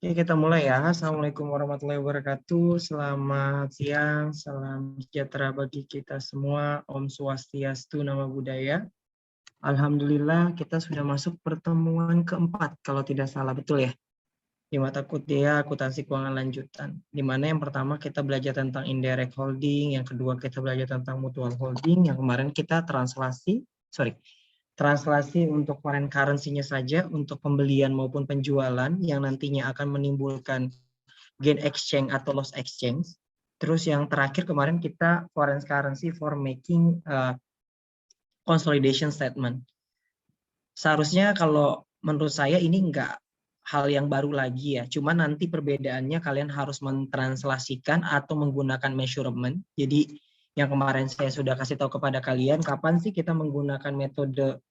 Oke, kita mulai ya. Assalamualaikum warahmatullahi wabarakatuh. Selamat siang, salam sejahtera bagi kita semua. Om Swastiastu, Namo Buddhaya. Alhamdulillah kita sudah masuk pertemuan keempat, kalau tidak salah, betul ya? Di mata kuliah akuntansi keuangan lanjutan. Di mana yang pertama kita belajar tentang indirect holding, yang kedua kita belajar tentang mutual holding, yang kemarin kita translasi untuk foreign currency-nya saja untuk pembelian maupun penjualan yang nantinya akan menimbulkan gain exchange atau loss exchange. Terus yang terakhir kemarin kita foreign currency for making consolidation statement. Seharusnya kalau menurut saya ini enggak hal yang baru lagi ya. Cuma nanti perbedaannya kalian harus mentranslasikan atau menggunakan measurement. Jadi yang kemarin saya sudah kasih tahu kepada kalian kapan sih kita menggunakan metode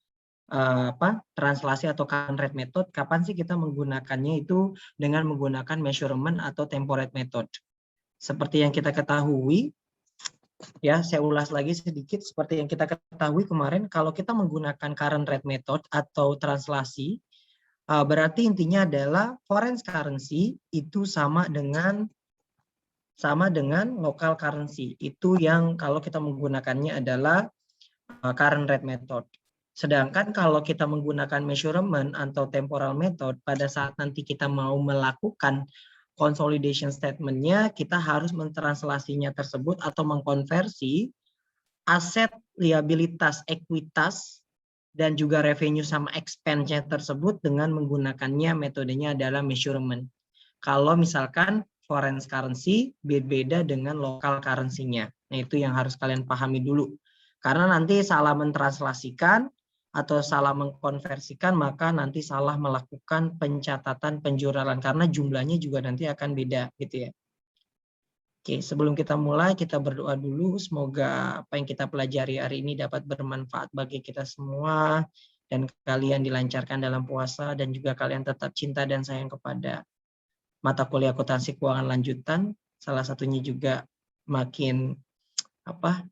translasi atau current rate method, kapan sih kita menggunakannya itu dengan menggunakan measurement atau temporate method. Seperti yang kita ketahui, ya saya ulas lagi sedikit, seperti yang kita ketahui kemarin, kalau kita menggunakan current rate method atau translasi, berarti intinya adalah foreign currency itu sama dengan local currency. Itu yang kalau kita menggunakannya adalah current rate method. Sedangkan kalau kita menggunakan measurement atau temporal method, pada saat nanti kita mau melakukan consolidation statement-nya, kita harus mentranslasinya tersebut atau mengkonversi aset, liabilitas, ekuitas, dan juga revenue sama expense-nya tersebut dengan menggunakannya metodenya adalah measurement. Kalau misalkan foreign currency berbeda dengan local currency-nya. Nah, itu yang harus kalian pahami dulu. Karena nanti salah mentranslasikan atau salah mengkonversikan, maka nanti salah melakukan pencatatan penjualan karena jumlahnya juga nanti akan beda gitu ya. Oke, sebelum kita mulai kita berdoa dulu, semoga apa yang kita pelajari hari ini dapat bermanfaat bagi kita semua dan kalian dilancarkan dalam puasa dan juga kalian tetap cinta dan sayang kepada mata kuliah akuntansi keuangan lanjutan, salah satunya juga makin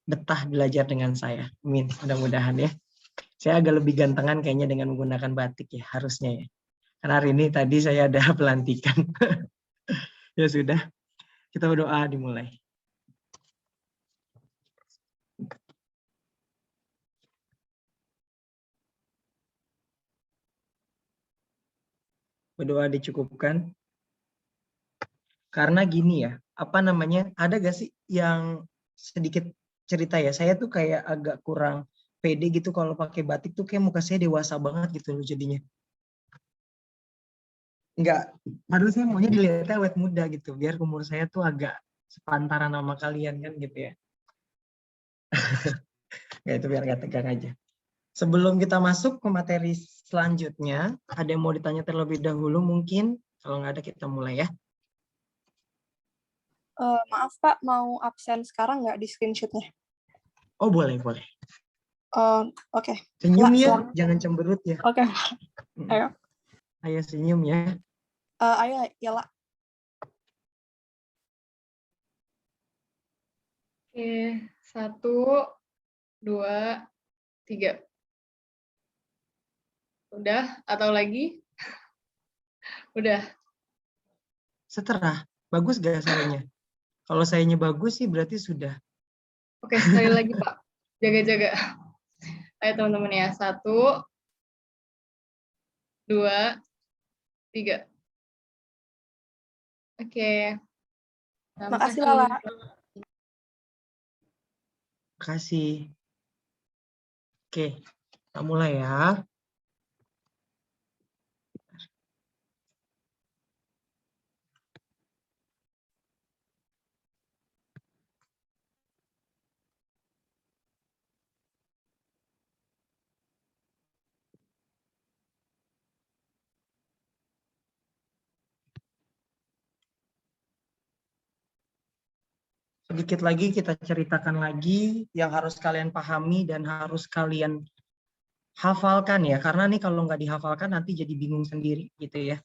betah belajar dengan saya. Amin, mudah-mudahan ya. Saya agak lebih gantengan kayaknya dengan menggunakan batik ya, harusnya ya. Karena hari ini tadi saya ada pelantikan. Ya sudah, kita berdoa dimulai. Berdoa dicukupkan. Karena gini ya, ada gak sih yang sedikit cerita ya, saya tuh kayak agak kurang pede gitu kalau pakai batik tuh kayak muka saya dewasa banget gitu loh jadinya. Enggak, padahal saya maunya dilihatnya awet muda gitu, biar umur saya tuh agak sepantaran sama kalian kan gitu ya. Ya itu biar gak tegang aja. Sebelum kita masuk ke materi selanjutnya, ada yang mau ditanya terlebih dahulu mungkin? Kalau nggak ada kita mulai ya. Maaf Pak, mau absen sekarang nggak di screenshotnya? Oh boleh. Oke. Senyum ya, jangan cemberut ya. Oke. Ayo. Ayo senyum ya. Ayo, Yala. Oke, 1, 2, 3. Udah atau lagi? Udah. Setera, bagus gak sayanya? Kalau sayanya bagus sih berarti sudah. Oke, sekali lagi Pak. Jaga-jaga. Ayo teman-teman ya. 1, 2, 3. Oke. Makasih Lala. Makasih. Oke, kita mulai ya. Sedikit lagi kita ceritakan lagi yang harus kalian pahami dan harus kalian hafalkan ya. Karena nih kalau nggak dihafalkan nanti jadi bingung sendiri gitu ya.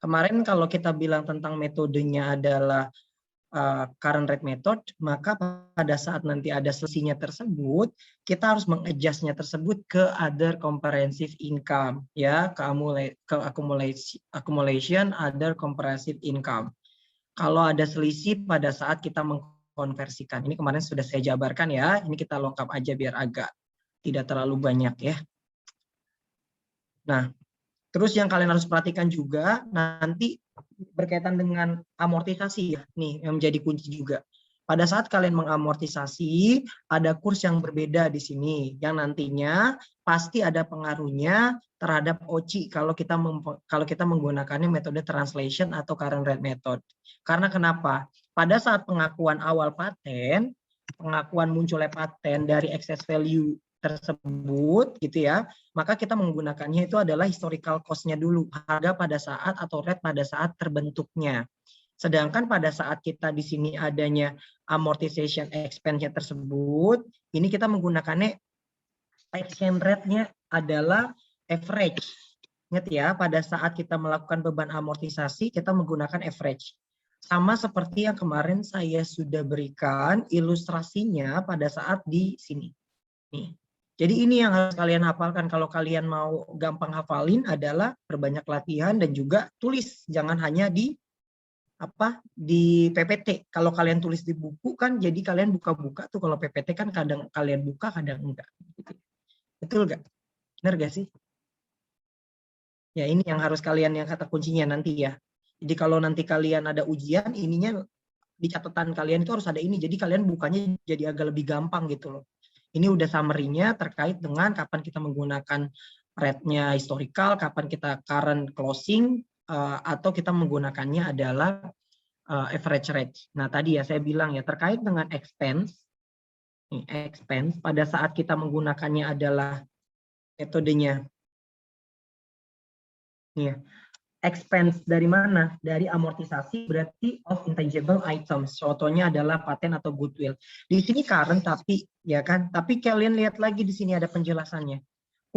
Kemarin kalau kita bilang tentang metodenya adalah current rate method, maka pada saat nanti ada selisihnya tersebut, kita harus mengadjustnya tersebut ke other comprehensive income, ya, ke accumulation other comprehensive income. Kalau ada selisih pada saat kita mengkonversikan, ini kemarin sudah saya jabarkan ya, ini kita lengkap aja biar agak tidak terlalu banyak ya. Nah, terus yang kalian harus perhatikan juga nanti berkaitan dengan amortisasi ya, nih yang menjadi kunci juga. Pada saat kalian mengamortisasi, ada kurs yang berbeda di sini, yang nantinya pasti ada pengaruhnya terhadap OCI kalau kita menggunakannya metode translation atau current rate method. Karena kenapa? Pada saat pengakuan awal paten, pengakuan munculnya paten dari excess value tersebut gitu ya, maka kita menggunakannya itu adalah historical cost-nya dulu, harga pada saat atau rate pada saat terbentuknya. Sedangkan pada saat kita di sini adanya amortization expense-nya tersebut, ini kita menggunakannya exchange rate-nya adalah average. Ingat ya, pada saat kita melakukan beban amortisasi, kita menggunakan average. Sama seperti yang kemarin saya sudah berikan ilustrasinya pada saat di sini. Nih. Jadi ini yang harus kalian hafalkan. Kalau kalian mau gampang hafalin adalah perbanyak latihan dan juga tulis. Jangan hanya di PPT. Kalau kalian tulis di buku kan jadi kalian buka-buka tuh, kalau PPT kan kadang kalian buka kadang enggak. Betul enggak? Benar enggak sih? Ya ini yang harus kalian, yang kata kuncinya nanti ya. Jadi kalau nanti kalian ada ujian, ininya di catatan kalian itu harus ada ini. Jadi kalian bukanya jadi agak lebih gampang gitu loh. Ini udah summary-nya terkait dengan kapan kita menggunakan rate-nya historical, kapan kita current closing, atau kita menggunakannya adalah average rate. Nah tadi ya saya bilang ya terkait dengan expense, pada saat kita menggunakannya adalah metodenya. Nih, expense dari mana? Dari amortisasi, berarti of intangible items. Contohnya adalah paten atau goodwill. Di sini current tapi ya kan, tapi kalian lihat lagi di sini ada penjelasannya.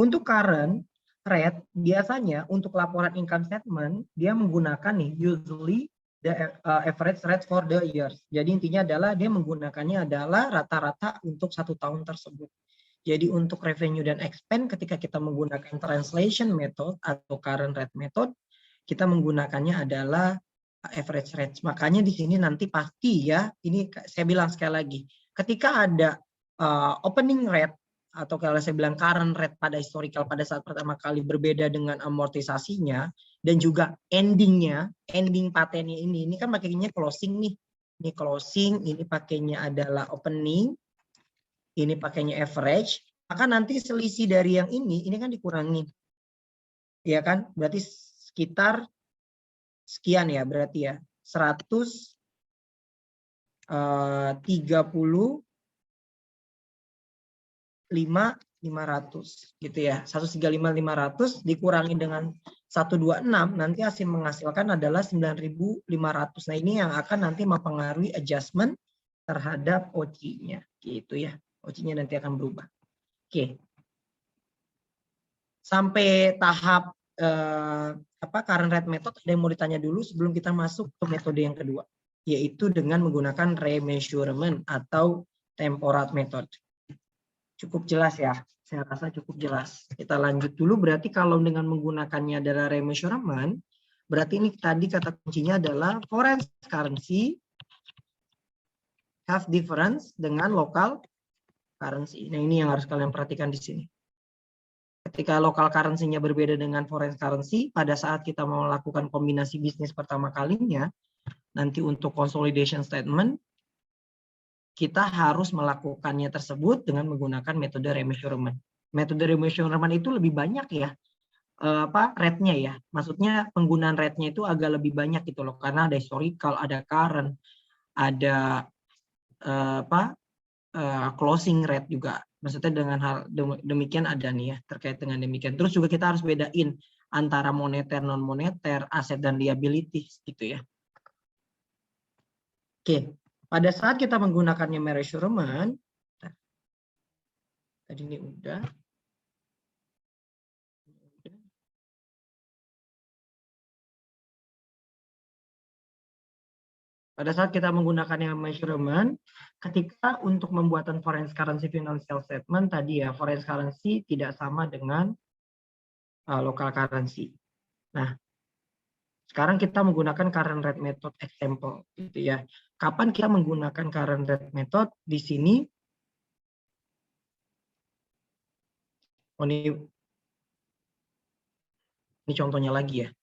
Untuk current rate biasanya untuk laporan income statement dia menggunakan nih usually the average rate for the years. Jadi intinya adalah dia menggunakannya adalah rata-rata untuk 1 tahun tersebut. Jadi untuk revenue dan expense ketika kita menggunakan translation method atau current rate method, kita menggunakannya adalah average rate. Makanya di sini nanti pasti ya, ini saya bilang sekali lagi, ketika ada opening rate atau kalau saya bilang current rate pada historical pada saat pertama kali berbeda dengan amortisasinya, dan juga ending patennya ini kan pakainya closing nih. Ini closing, ini pakainya adalah opening, ini pakainya average, maka nanti selisih dari yang ini kan dikurangi. Ya kan? Berarti sekitar sekian ya, berarti ya 135.500 gitu ya. 135.500 dikurangi dengan 126 nanti hasil menghasilkan adalah 9.500. Nah, ini yang akan nanti mempengaruhi adjustment terhadap OCI-nya gitu ya. OCI-nya nanti akan berubah. Oke. Sampai tahap current rate method ada yang mau ditanya dulu sebelum kita masuk ke metode yang kedua, yaitu dengan menggunakan remeasurement atau temporal method. Cukup jelas ya, saya rasa cukup jelas. Kita lanjut dulu, berarti kalau dengan menggunakannya adalah remeasurement, berarti ini tadi kata kuncinya adalah foreign currency have difference dengan local currency. Nah ini yang harus kalian perhatikan di sini. Ketika local currency-nya berbeda dengan foreign currency, pada saat kita mau melakukan kombinasi bisnis pertama kalinya, nanti untuk consolidation statement, kita harus melakukannya tersebut dengan menggunakan metode remeasurement. Metode remeasurement itu lebih banyak ya, rate-nya ya. Maksudnya penggunaan rate-nya itu agak lebih banyak gitu loh, karena ada historical, ada current, ada closing rate juga. Maksudnya dengan hal demikian ada nih ya, terkait dengan demikian. Terus juga kita harus bedain antara moneter, non moneter, aset dan liabilities gitu ya. Oke, pada saat kita menggunakannya measurement, tadi ini udah. Pada saat kita menggunakan yang measurement, ketika untuk pembuatan foreign currency financial statement tadi ya, foreign currency tidak sama dengan local currency. Nah, sekarang kita menggunakan current rate method example, gitu ya. Kapan kita menggunakan current rate method? Di sini, ini contohnya lagi ya.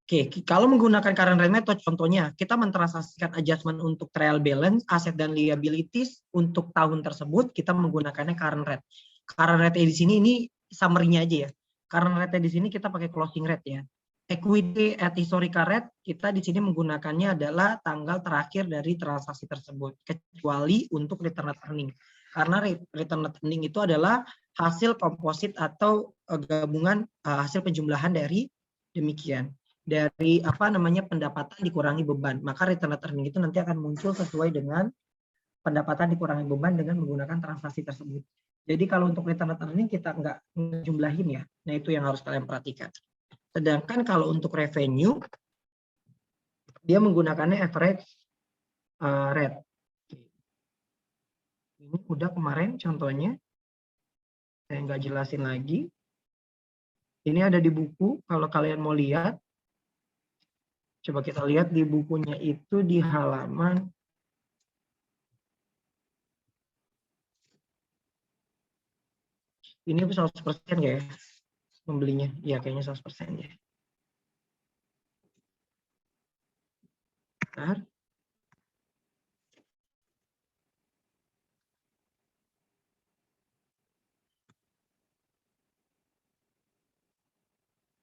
Oke, kalau menggunakan current rate method, contohnya kita mentransaksikan adjustment untuk trial balance, aset dan liabilities untuk tahun tersebut, kita menggunakannya current rate. Current rate di sini ini summary-nya aja ya. Current rate di sini kita pakai closing rate ya. Equity at historical rate, kita di sini menggunakannya adalah tanggal terakhir dari transaksi tersebut, kecuali untuk return net earning. Karena return net earning itu adalah hasil komposit atau gabungan hasil penjumlahan dari demikian. Dari pendapatan dikurangi beban, maka return net earning itu nanti akan muncul sesuai dengan pendapatan dikurangi beban dengan menggunakan transaksi tersebut. Jadi kalau untuk return net earning kita nggak jumlahin ya, nah itu yang harus kalian perhatikan. Sedangkan kalau untuk revenue, dia menggunakannya average rate. Ini udah kemarin contohnya, saya nggak jelasin lagi. Ini ada di buku, kalau kalian mau lihat. Coba kita lihat di bukunya itu di halaman ini 100% ya membelinya. Iya kayaknya 100% ya. Bentar.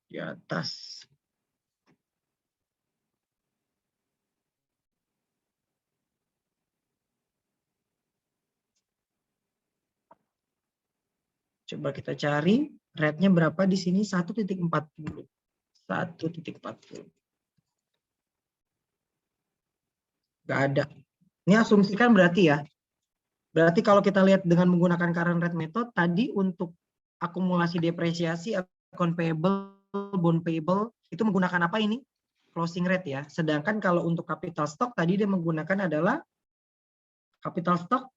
Di atas. Coba kita cari rate-nya berapa di sini 1.40. 1.40. Nggak ada. Ini asumsikan berarti ya. Berarti kalau kita lihat dengan menggunakan current rate method tadi untuk akumulasi depresiasi, account payable, bond payable itu menggunakan apa ini? Closing rate ya. Sedangkan kalau untuk capital stock tadi dia menggunakan adalah capital stock.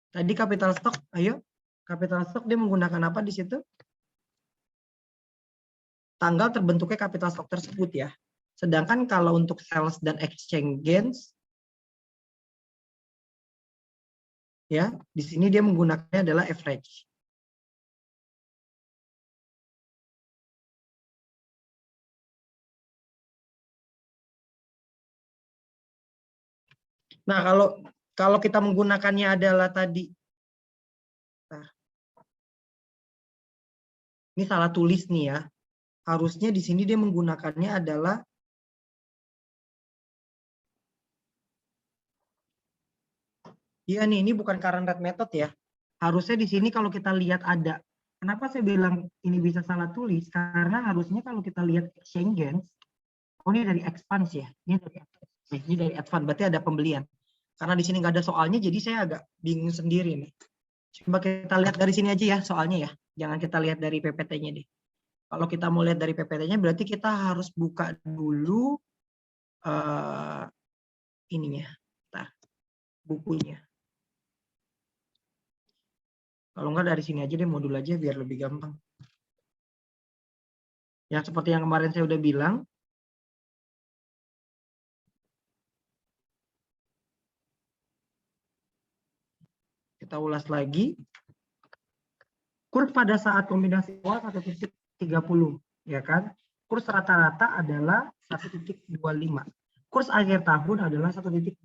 Tadi capital stock, ayo. Capital stock dia menggunakan apa di situ? Tanggal terbentuknya capital stock tersebut ya. Sedangkan kalau untuk sales dan exchange gains, ya di sini dia menggunakannya adalah average. Nah kalau kita menggunakannya adalah tadi, nah, ini salah tulis nih ya. Harusnya di sini dia menggunakannya adalah iya nih, ini bukan current rate method ya. Harusnya di sini kalau kita lihat ada. Kenapa saya bilang ini bisa salah tulis? Karena harusnya kalau kita lihat exchange gains, oh ini dari expense ya. Ini dari advance, berarti ada pembelian. Karena di sini nggak ada soalnya, jadi saya agak bingung sendiri nih. Coba kita lihat dari sini aja ya soalnya ya. Jangan kita lihat dari PPT-nya deh. Kalau kita mau lihat dari PPT-nya, berarti kita harus buka dulu ininya, bukunya. Kalau enggak dari sini aja deh, modul aja biar lebih gampang. Yang seperti yang kemarin saya udah bilang, kita ulas lagi. Kurs pada saat kombinasi awal 1.30, ya kan? Kurs rata-rata adalah 1.25. Kurs akhir tahun adalah 1.20.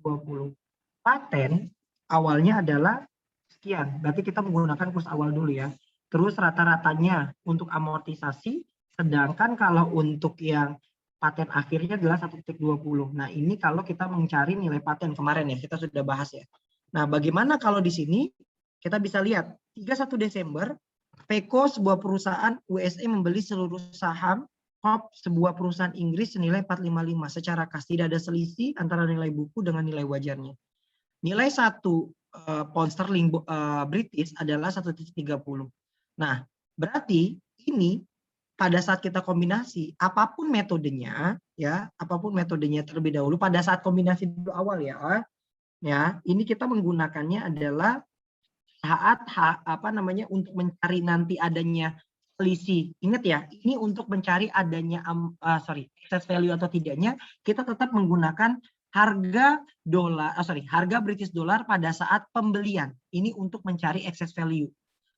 Paten awalnya adalah sekian, berarti kita menggunakan kurs awal dulu ya. Terus rata-ratanya untuk amortisasi, sedangkan kalau untuk yang paten akhirnya adalah 1.20. Nah ini kalau kita mencari nilai paten kemarin ya, kita sudah bahas ya. Nah bagaimana kalau di sini kita bisa lihat 31 Desember, PECO sebuah perusahaan USA membeli seluruh saham HOP sebuah perusahaan Inggris senilai 455 secara kas, tidak ada selisih antara nilai buku dengan nilai wajarnya. Nilai 1 pound sterling British adalah 1.30. Nah, berarti ini pada saat kita kombinasi, apapun metodenya, ya, apapun metodenya terlebih dahulu pada saat kombinasi dulu awal ya. Ya, ini kita menggunakannya adalah saat untuk mencari nanti adanya selisih. Ingat ya, ini untuk mencari adanya excess value atau tidaknya, kita tetap menggunakan harga British dollar pada saat pembelian. Ini untuk mencari excess value.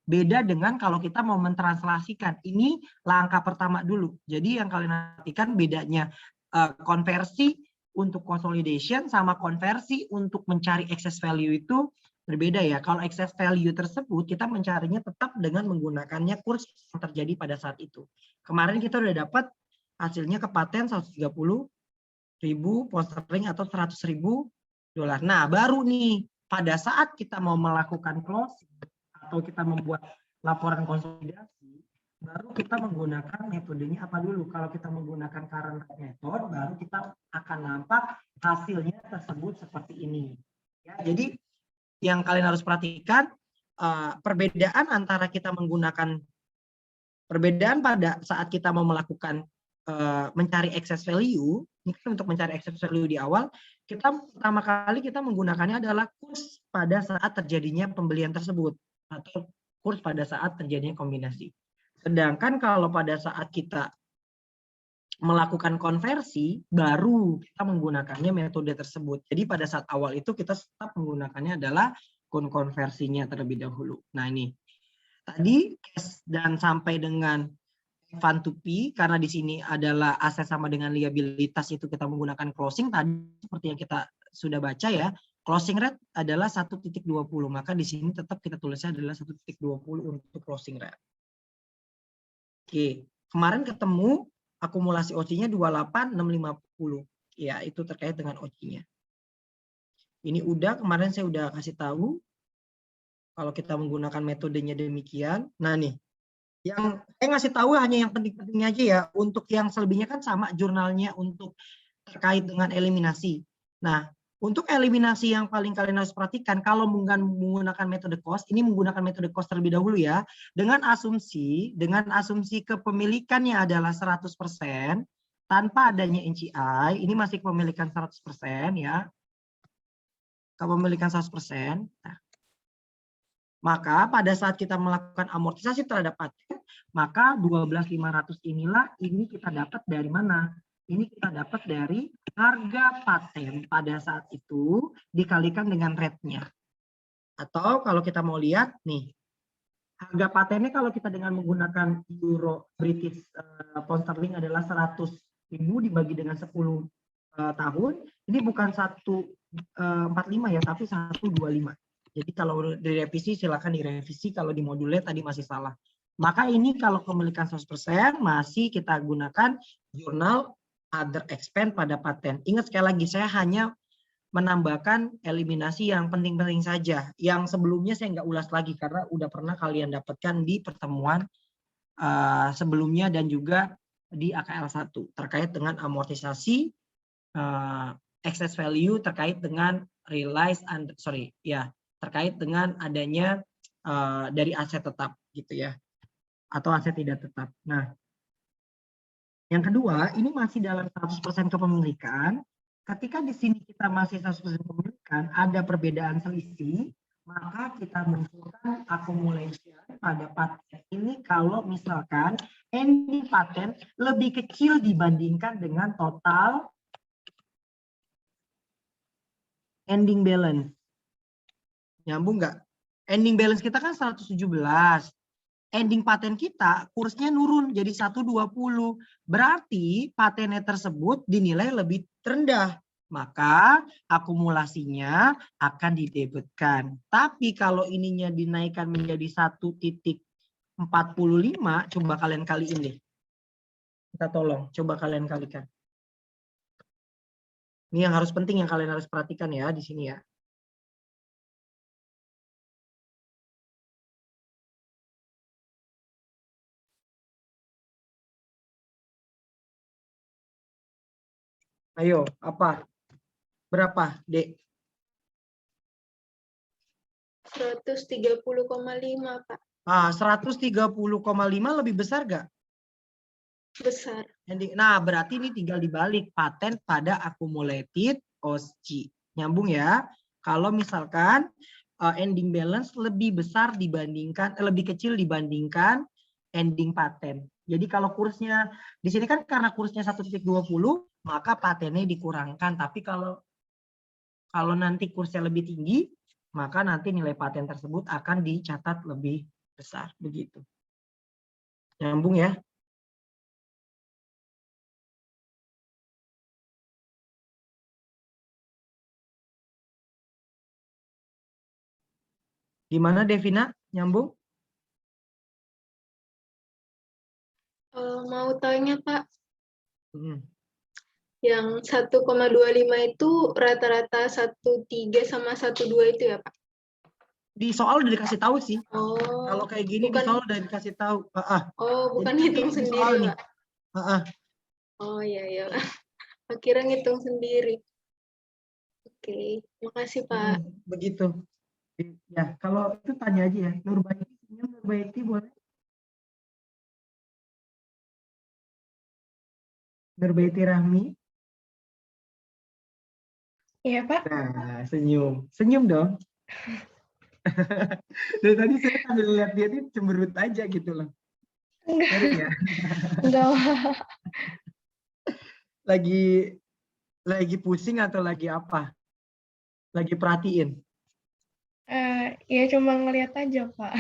Beda dengan kalau kita mau mentranslasikan. Ini langkah pertama dulu. Jadi yang kalian perhatikan bedanya konversi untuk consolidation sama konversi untuk mencari excess value itu berbeda ya. Kalau excess value tersebut kita mencarinya tetap dengan menggunakannya kurs yang terjadi pada saat itu. Kemarin kita udah dapat hasilnya ke paten 130.000 pound sterling atau 100.000 dolar. Nah, baru nih pada saat kita mau melakukan closing atau kita membuat laporan konsolidasi, baru kita menggunakan metodenya apa dulu. Kalau kita menggunakan current method, baru kita akan nampak hasilnya tersebut seperti ini. Ya, jadi yang kalian harus perhatikan perbedaan antara kita menggunakan pada saat kita mau melakukan mencari excess value. Ini kan untuk mencari excess value di awal, kita pertama kali kita menggunakannya adalah kurs pada saat terjadinya pembelian tersebut atau kurs pada saat terjadinya kombinasi. Sedangkan kalau pada saat kita melakukan konversi, baru kita menggunakannya metode tersebut. Jadi pada saat awal itu kita tetap menggunakannya adalah konversinya terlebih dahulu. Nah ini tadi cash dan sampai dengan fund to P, karena di sini adalah aset sama dengan liabilitas, itu kita menggunakan closing tadi seperti yang kita sudah baca ya. Closing rate adalah 1.20, maka di sini tetap kita tulisnya adalah 1.20 untuk closing rate. Oke, kemarin ketemu akumulasi OC-nya 28.650. Ya, itu terkait dengan OC-nya. Ini udah, kemarin saya udah kasih tahu kalau kita menggunakan metodenya demikian. Nah nih, yang saya ngasih tahu hanya yang penting-pentingnya aja ya. Untuk yang selebihnya kan sama jurnalnya untuk terkait dengan eliminasi. Nah, untuk eliminasi yang paling kalian harus perhatikan, kalau menggunakan metode cost, ini menggunakan metode cost terlebih dahulu ya, dengan asumsi kepemilikannya adalah 100%, tanpa adanya NCI, ini masih kepemilikan 100% ya, kepemilikan 100%. Nah, maka pada saat kita melakukan amortisasi terhadap paten, maka 12.500 inilah ini kita dapat dari mana? Ini kita dapat dari harga paten pada saat itu dikalikan dengan rate-nya. Atau kalau kita mau lihat nih, harga patennya kalau kita dengan menggunakan euro British pound sterling adalah 100.000 dibagi dengan 10 tahun, ini bukan 145 ya, tapi 125. Jadi kalau direvisi silakan direvisi, kalau di modulnya tadi masih salah. Maka ini kalau kepemilikan 100% masih kita gunakan jurnal other expense pada paten. Ingat sekali lagi, saya hanya menambahkan eliminasi yang penting-penting saja. Yang sebelumnya saya nggak ulas lagi karena udah pernah kalian dapatkan di pertemuan sebelumnya dan juga di AKL 1 terkait dengan amortisasi excess value terkait dengan terkait dengan adanya dari aset tetap gitu ya, atau aset tidak tetap. Nah, yang kedua, ini masih dalam 100% kepemilikan. Ketika di sini kita masih 100% kepemilikan, ada perbedaan selisih, maka kita munculkan accumulation pada paten ini kalau misalkan ending paten lebih kecil dibandingkan dengan total ending balance. Nyambung nggak? Ending balance kita kan 117. Ending paten kita kursnya nurun jadi 120. Berarti patennya tersebut dinilai lebih rendah. Maka akumulasinya akan didebitkan. Tapi kalau ininya dinaikkan menjadi 1.45, coba kalian kaliin deh. Kita tolong, coba kalian kalikan. Ini yang harus penting yang kalian harus perhatikan ya di sini ya. Ayo, apa? Berapa, Dek? 130,5, Pak. 130,5 lebih besar nggak? Besar. Nah, berarti ini tinggal dibalik, patent pada accumulated OSC. Nyambung ya. Kalau misalkan ending balance lebih besar dibandingkan, lebih kecil dibandingkan ending patent. Jadi kalau kursnya, di sini kan karena kursnya 1,20, maka patennya dikurangkan. Tapi kalau nanti kursnya lebih tinggi, maka nanti nilai paten tersebut akan dicatat lebih besar. Begitu. Nyambung ya. Gimana Devina? Nyambung? Mau tanya Pak, Hmm. yang 1,25 itu rata-rata 1,3 sama 1,2 itu ya Pak? Di soal udah dikasih tahu sih. Oh, Kalau kayak gini di bukan. soal udah dikasih tahu. Oh, bukan Jadi hitung di sendiri soal nih. Pak. Oh iya iya. Akhirnya ngitung sendiri. Oke, makasih Pak. Begitu. Ya, kalau itu tanya aja ya. Nurbaiti, Nurbaiti boleh? Nurbaiti Rahmi. Iya, Pak. Nah, senyum. Senyum dong. Dari tadi saya sambil lihat dia ini cemberut aja gitu loh. Sorry ya. Enggak. Lagi pusing atau lagi apa? Lagi perhatiin? Ya cuma ngeliat aja, Pak.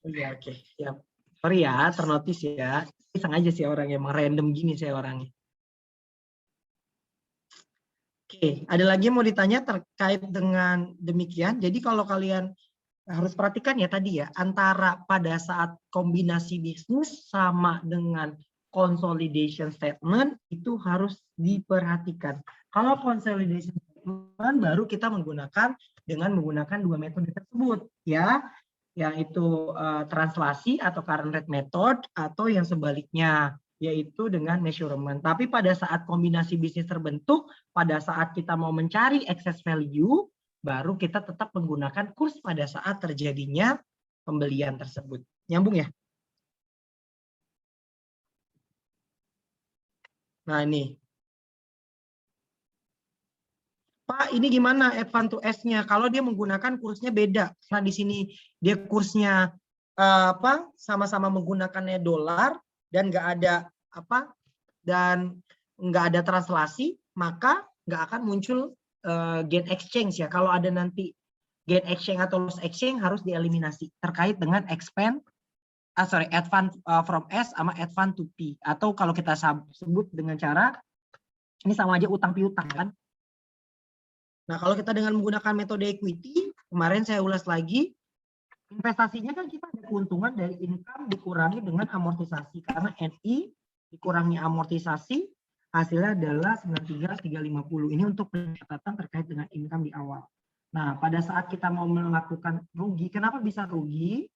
Oh iya, oke. Siap. Sorry ya, ternotis ya. Iseng aja sih orang emang random gini saya orangnya. Oke, ada lagi yang mau ditanya terkait dengan demikian. Jadi kalau kalian harus perhatikan ya tadi ya, antara pada saat kombinasi bisnis sama dengan consolidation statement itu harus diperhatikan. Kalau consolidation statement baru kita menggunakan dua metode tersebut ya, yaitu translasi atau current rate method atau yang sebaliknya yaitu dengan measurement. Tapi pada saat kombinasi bisnis terbentuk, pada saat kita mau mencari excess value, baru kita tetap menggunakan kurs pada saat terjadinya pembelian tersebut. Nyambung ya? Nah ini. Pak, ini gimana advance to S-nya? Kalau dia menggunakan kursnya beda. Nah di sini dia kursnya sama-sama menggunakannya dolar dan nggak ada translasi, maka nggak akan muncul gain exchange ya. Kalau ada nanti gain exchange atau loss exchange harus dieliminasi terkait dengan advance from S sama advance to P, atau kalau kita sebut dengan cara ini sama aja utang piutang kan. Nah, kalau kita dengan menggunakan metode equity, kemarin saya ulas lagi, investasinya kan kita ada keuntungan dari income dikurangi dengan amortisasi. Karena NI dikurangi amortisasi, hasilnya adalah 93,350. Ini untuk pencatatan terkait dengan income di awal. Nah, pada saat kita mau melakukan rugi, kenapa bisa rugi?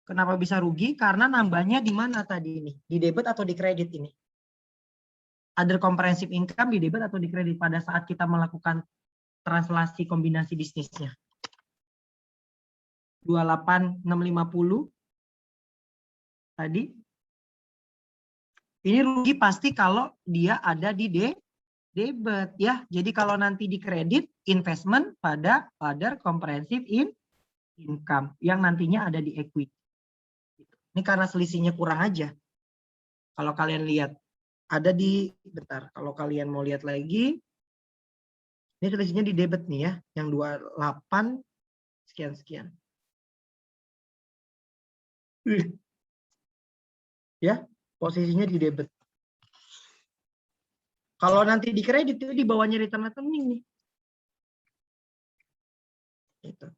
Kenapa bisa rugi? Karena nambahnya di mana tadi ini? Di debit atau di kredit ini? Other comprehensive income di debit atau di kredit pada saat kita melakukan translasi kombinasi bisnisnya. 28,650 tadi. Ini rugi pasti kalau dia ada di debit ya. Jadi kalau nanti di kredit, investment pada other comprehensive income yang nantinya ada di equity. Ini karena selisihnya kurang aja. Kalau kalian lihat ada di bentar. Kalau kalian mau lihat lagi, ini selisihnya di debit nih ya, yang 28 sekian-sekian. Ya, posisinya di debit. Kalau nanti di kredit itu di bawahnya return rekening nih. Itu.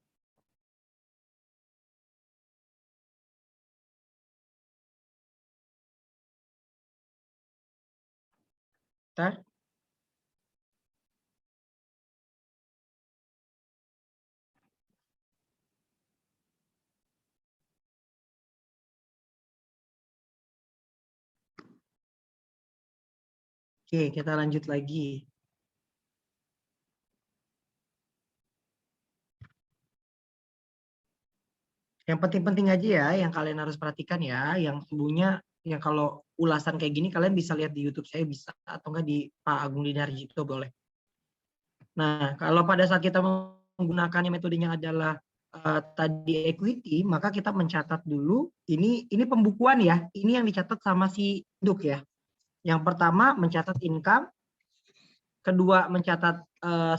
Bentar. Oke, kita lanjut lagi. Yang penting-penting aja ya, yang kalian harus perhatikan ya, yang punya, yang kalau ulasan kayak gini kalian bisa lihat di YouTube saya bisa, atau enggak di Pak Agung Dinarjito boleh. Nah, kalau pada saat kita menggunakannya metodenya adalah tadi equity, maka kita mencatat dulu ini pembukuan ya. Ini yang dicatat sama si Duk ya. Yang pertama mencatat income, kedua mencatat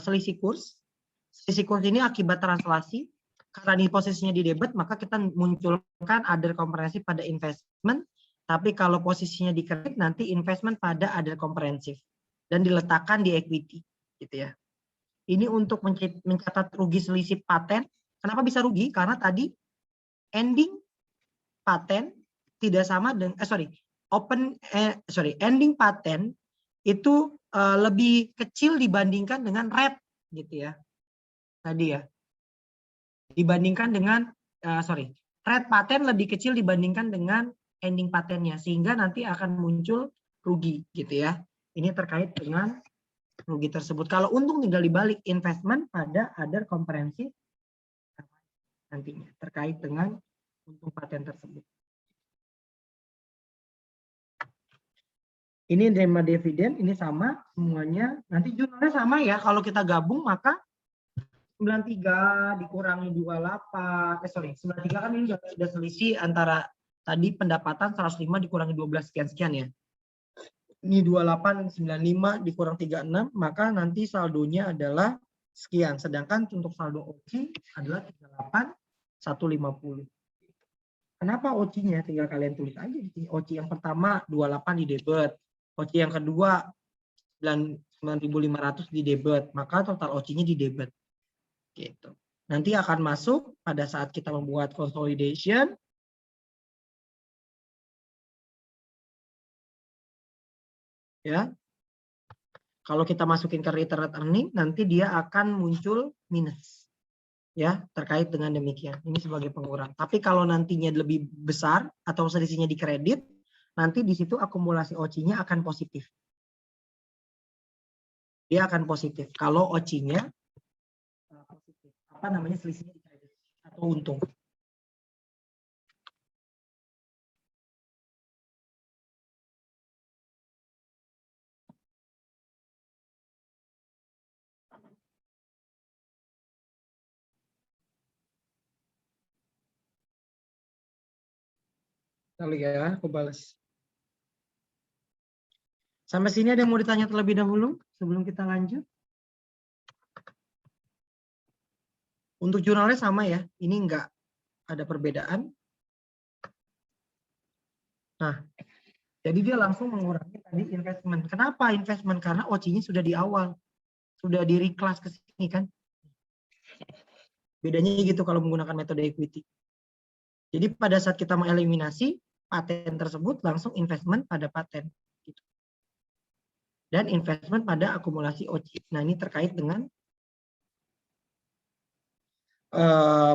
selisih kurs. Selisih kurs ini akibat translasi. Karena ini posisinya di debit, maka kita munculkan other comprehensive pada investment. Tapi kalau posisinya di kredit, nanti investment pada other comprehensive dan diletakkan di equity, gitu ya. Ini untuk mencatat rugi selisih paten. Kenapa bisa rugi? Karena tadi ending paten tidak sama dengan ending paten itu lebih kecil dibandingkan dengan rate, gitu ya. Tadi ya. Dibandingkan dengan rate paten lebih kecil dibandingkan dengan ending patennya, sehingga nanti akan muncul rugi, gitu ya. Ini terkait dengan rugi tersebut. Kalau untung tinggal dibalik, investment pada other comprehensive nantinya terkait dengan untung paten tersebut. Ini nerima dividen, ini sama semuanya. Nanti jurnalnya sama ya. Kalau kita gabung maka 93 dikurangi 28. 93 kan ini sudah selisih antara tadi pendapatan 105 dikurangi 12 sekian-sekian ya. Ini 2895 dikurang 36, maka nanti saldonya adalah sekian. Sedangkan untuk saldo OCI adalah 38150. Kenapa OCI-nya? Tinggal kalian tulis aja di sini. OCI yang pertama 28 di debit. OCI yang kedua 9.500 di debit. Maka total OCI-nya di debit. Gitu. Nanti akan masuk pada saat kita membuat consolidation. Ya. Kalau kita masukin ke return earning, nanti dia akan muncul minus. Ya, terkait dengan demikian. Ini sebagai pengurang. Tapi kalau nantinya lebih besar atau selisihnya di kredit, nanti di situ akumulasi OCI-nya akan positif. Dia akan positif. Kalau OCI-nya positif. Apa namanya selisihnya di kredit atau untung. Lalu ya, aku balas. Sampai sini ada yang mau ditanya terlebih dahulu sebelum kita lanjut? Untuk jurnalnya sama ya, ini enggak ada perbedaan. Nah, jadi dia langsung mengurangi tadi investment. Kenapa investment? Karena OCI-nya sudah di awal, sudah di reclass ke sini kan. Bedanya gitu kalau menggunakan metode equity. Jadi pada saat kita mengeliminasi paten tersebut, langsung investment pada paten. Gitu. Dan investment pada akumulasi OCI. Nah ini terkait dengan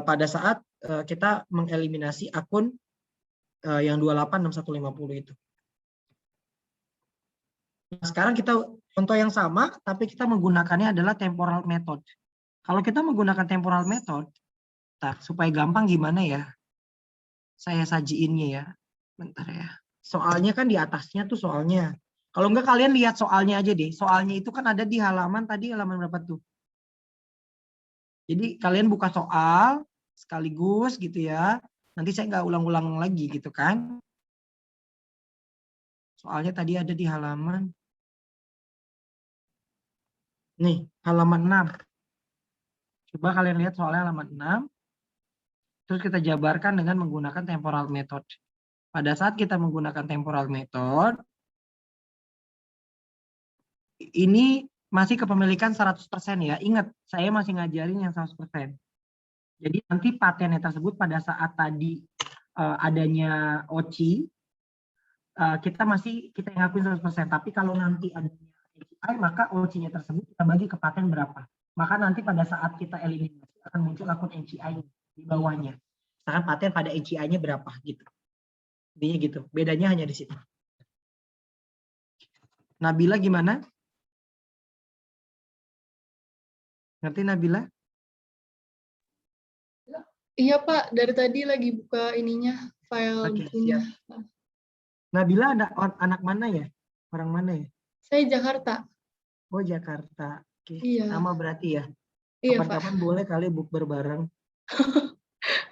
pada saat kita mengeliminasi akun yang 286150 itu. Nah, sekarang kita contoh yang sama, tapi kita menggunakannya adalah temporal method. Kalau kita menggunakan temporal method, supaya gampang gimana ya? Saya sajiinnya ya. Bentar ya. Soalnya kan di atasnya tuh soalnya. Kalau enggak kalian lihat soalnya aja deh. Soalnya itu kan ada di halaman tadi, halaman berapa tuh? Jadi kalian buka soal sekaligus gitu ya. Nanti saya nggak ulang-ulang lagi gitu kan. Soalnya tadi ada di halaman. Nih, halaman 6. Coba kalian lihat soalnya halaman 6. Terus kita jabarkan dengan menggunakan temporal method. Pada saat kita menggunakan temporal method, ini masih kepemilikan 100% ya. Ingat, saya masih ngajarin yang 100%. Jadi nanti patennya tersebut pada saat tadi adanya OCI, kita ngakuin 100%. Tapi kalau nanti adanya HCI, maka OCI-nya tersebut kita bagi ke paten berapa. Maka nanti pada saat kita eliminasi akan muncul akun HCI di bawahnya. Misalkan paten pada HCI-nya berapa gitu. Intinya gitu. Bedanya hanya di situ. Nabila gimana? Ngerti Nabila? Iya Pak, dari tadi lagi buka ininya, file Oke, bukunya. siap. Nabila anak mana ya? Orang mana ya? Saya Jakarta. Oh, Jakarta. Oke. Iya. Sama berarti ya. Iya, Pak. Kapan-kapan boleh kali bukber bareng.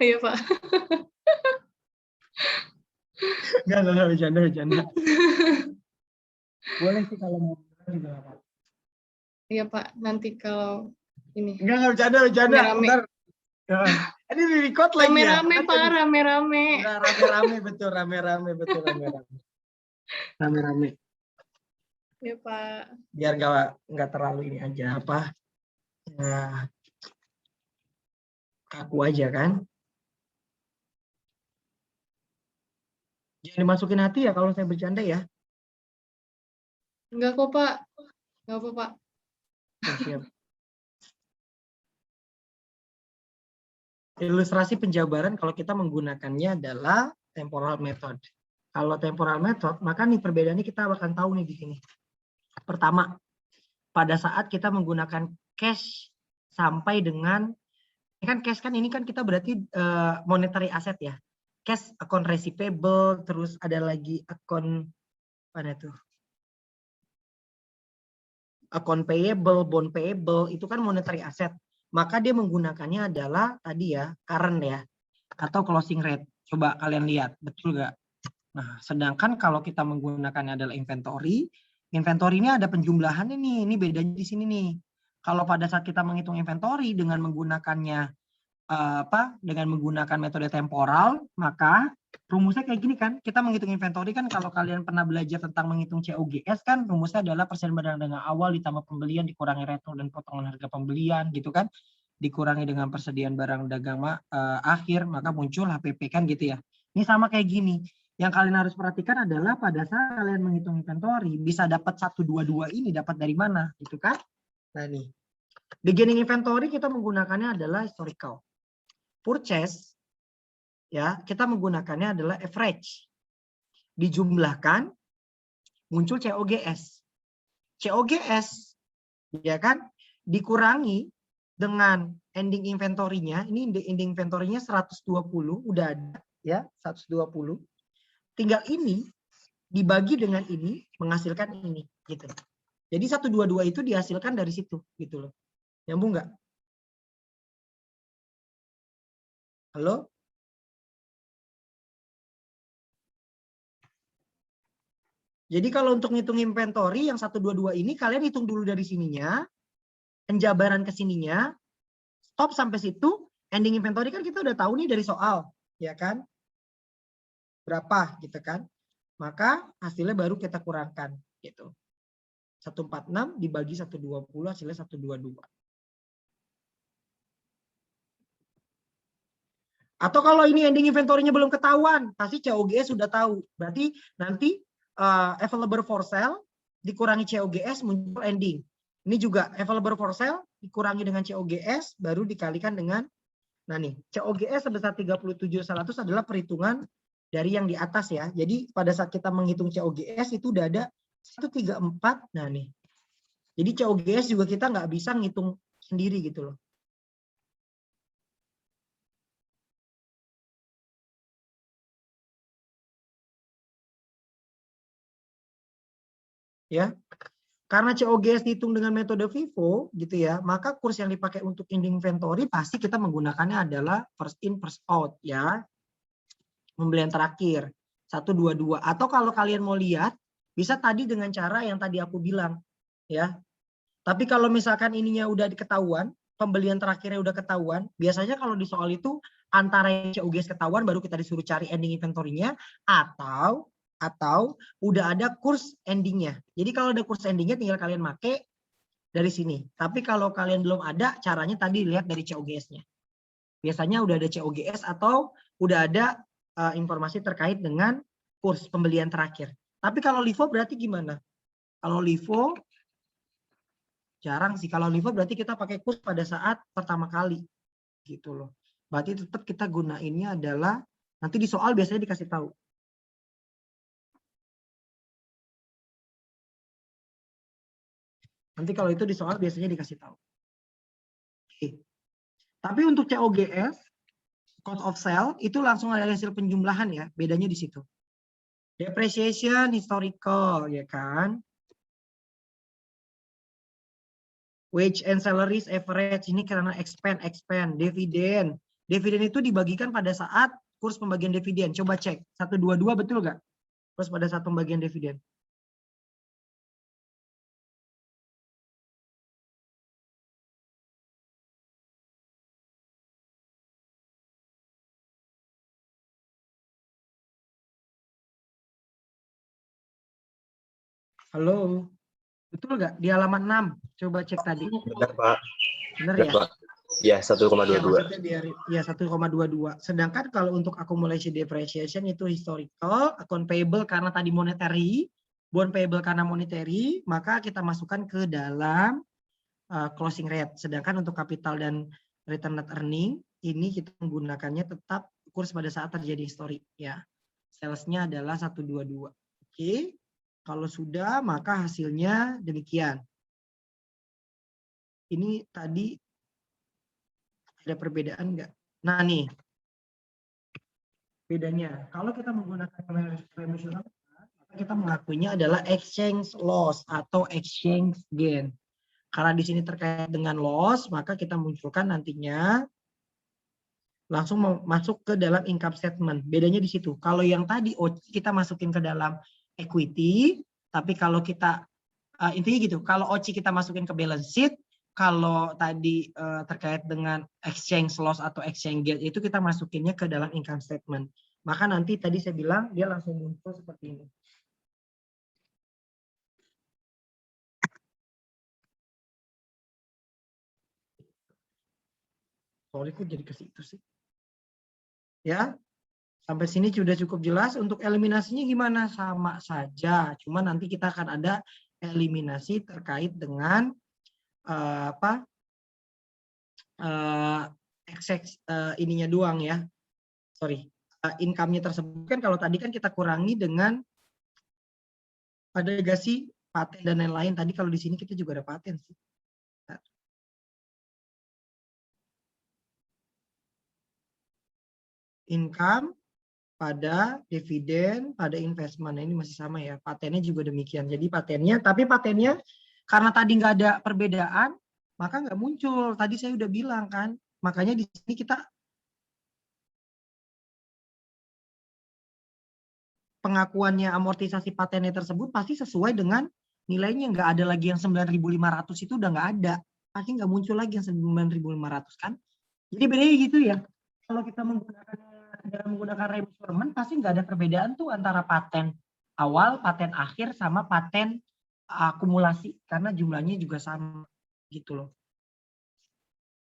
Iya, Pak. Enggak, bercanda. Boleh sih kalau mau juga nggak apa-apa. Iya, Pak. Nanti kalau ini. Enggak, bercanda. Rame-rame. Bentar. Ya. Ini di record lagi ya. Rame-rame, Pak. Rame-rame. Enggak, rame-rame, betul, rame-rame. Rame-rame. Iya, Pak. Biar nggak terlalu ini aja apa. Ya, kaku aja kan. Jangan dimasukin hati ya kalau saya bercanda ya. Enggak kok, Pak. Enggak apa, Pak. Siap. Ilustrasi penjabaran kalau kita menggunakannya adalah temporal method. Kalau temporal method, maka nih perbedaannya kita akan tahu nih di sini. Pertama, pada saat kita menggunakan cash sampai dengan cash kan ini kan kita berarti monetary asset ya. Cash, account receivable, terus ada lagi account mana tuh? Account payable, bond payable, itu kan monetary asset. Maka dia menggunakannya adalah tadi ya, current ya, atau closing rate. Coba kalian lihat, betul nggak? Nah, sedangkan kalau kita menggunakannya adalah inventory, inventory ini ada penjumlahannya nih, ini bedanya di sini nih. Kalau pada saat kita menghitung inventory dengan menggunakannya dengan menggunakan metode temporal, maka rumusnya kayak gini kan, kita menghitung inventory kan kalau kalian pernah belajar tentang menghitung COGS kan rumusnya adalah persen barang dagang awal ditambah pembelian dikurangi retro dan potongan harga pembelian gitu kan, dikurangi dengan persediaan barang dagang akhir, maka muncul HPP kan gitu ya. Ini sama kayak gini. Yang kalian harus perhatikan adalah pada saat kalian menghitung inventory bisa dapat 122 ini dapat dari mana gitu kan. Nah nih, beginning inventory kita menggunakannya adalah historical. Purchase ya kita menggunakannya adalah average, dijumlahkan muncul COGS. COGS ya kan dikurangi dengan ending inventory-nya. Ini ending inventory-nya 120 udah ada ya, 120. Tinggal ini dibagi dengan ini menghasilkan ini gitu. Jadi 122 itu dihasilkan dari situ gitu loh. Nyambung nggak? Halo? Jadi kalau untuk ngitung inventory yang 122 ini kalian hitung dulu dari sininya, penjabaran ke sininya, stop sampai situ, ending inventory kan kita udah tahu nih dari soal, ya kan? Berapa gitu kan? Maka hasilnya baru kita kurangkan gitu. 146 dibagi 120 hasilnya 122. Atau kalau ini ending inventory-nya belum ketahuan, pasti COGS sudah tahu. Berarti nanti available for sale dikurangi COGS muncul ending. Ini juga available for sale dikurangi dengan COGS baru dikalikan dengan, nah nih COGS sebesar 37.100 adalah perhitungan dari yang di atas ya. Jadi pada saat kita menghitung COGS itu udah ada 134. Nah nih. Jadi COGS juga kita nggak bisa ngitung sendiri gitu loh. Ya, karena COGS dihitung dengan metode FIFO gitu ya, maka kurs yang dipakai untuk ending inventory pasti kita menggunakannya adalah first in first out ya, pembelian terakhir 122. Atau kalau kalian mau lihat bisa tadi dengan cara yang tadi aku bilang ya. Tapi kalau misalkan ininya udah diketahuan, pembelian terakhirnya udah ketahuan, biasanya kalau di soal itu antara COGS ketahuan baru kita disuruh cari ending inventory-nya atau udah ada kurs endingnya. Jadi kalau ada kurs endingnya tinggal kalian make dari sini. Tapi kalau kalian belum ada, caranya tadi lihat dari COGS-nya. Biasanya udah ada COGS atau udah ada informasi terkait dengan kurs pembelian terakhir. Tapi kalau LIFO berarti gimana? Kalau LIFO jarang sih. Kalau LIFO berarti kita pakai kurs pada saat pertama kali. Gitu loh. Berarti tetap kita gunainnya adalah nanti di soal biasanya dikasih tahu. Nanti kalau itu di soal biasanya dikasih tahu. Oke. Tapi untuk COGS, cost of sale, itu langsung ada hasil penjumlahan ya. Bedanya di situ. Depreciation historical, ya kan? Wage and salaries average, ini karena expand. Dividen itu dibagikan pada saat kurs pembagian dividen. Coba cek, 122 betul nggak? Kurs pada saat pembagian dividen. Halo, betul nggak? Di halaman 6, coba cek tadi. Benar, Pak. Benar ya? Pak. Ya, 1,22. Ya, maksudnya ya 1,22. Sedangkan kalau untuk accumulation depreciation itu historical, account payable karena tadi monetary, bond payable karena monetary, maka kita masukkan ke dalam closing rate. Sedangkan untuk capital dan return net earning, ini kita menggunakannya tetap kurs pada saat terjadi historic. Ya, salesnya adalah 122. Oke, kalau sudah maka hasilnya demikian. Ini tadi ada perbedaan nggak? Nah nih, bedanya. Kalau kita menggunakan remission, maka kita mengakuinya adalah exchange loss atau exchange gain. Karena di sini terkait dengan loss, maka kita munculkan nantinya langsung masuk ke dalam income statement. Bedanya di situ. Kalau yang tadi OC kita masukin ke dalam equity, tapi kalau kita intinya gitu, kalau OC kita masukin ke balance sheet, kalau tadi terkait dengan exchange loss atau exchange gain itu kita masukinnya ke dalam income statement. Maka nanti tadi saya bilang dia langsung muncul seperti ini. Soalnya kok jadi ke situ sih. Ya, sampai sini sudah cukup jelas. Untuk eliminasinya gimana? Sama saja. Cuma nanti kita akan ada eliminasi terkait dengan ininya doang ya. Sorry. Income-nya tersebut kan kalau tadi kan kita kurangi dengan ada gak sih paten dan lain-lain. Tadi kalau di sini kita juga ada paten sih. Income pada dividen, pada investment. Ini masih sama ya. Patennya juga demikian. Jadi patennya, tapi patennya karena tadi nggak ada perbedaan, maka nggak muncul. Tadi saya udah bilang kan. Makanya di sini kita pengakuannya amortisasi patennya tersebut pasti sesuai dengan nilainya. Nggak ada lagi yang 9.500 itu udah nggak ada. Pasti nggak muncul lagi yang 9.500 kan. Jadi bedanya gitu ya. Kalau kita menggunakan remeasurement pasti nggak ada perbedaan tuh antara paten awal, paten akhir, sama paten akumulasi karena jumlahnya juga sama gitu loh.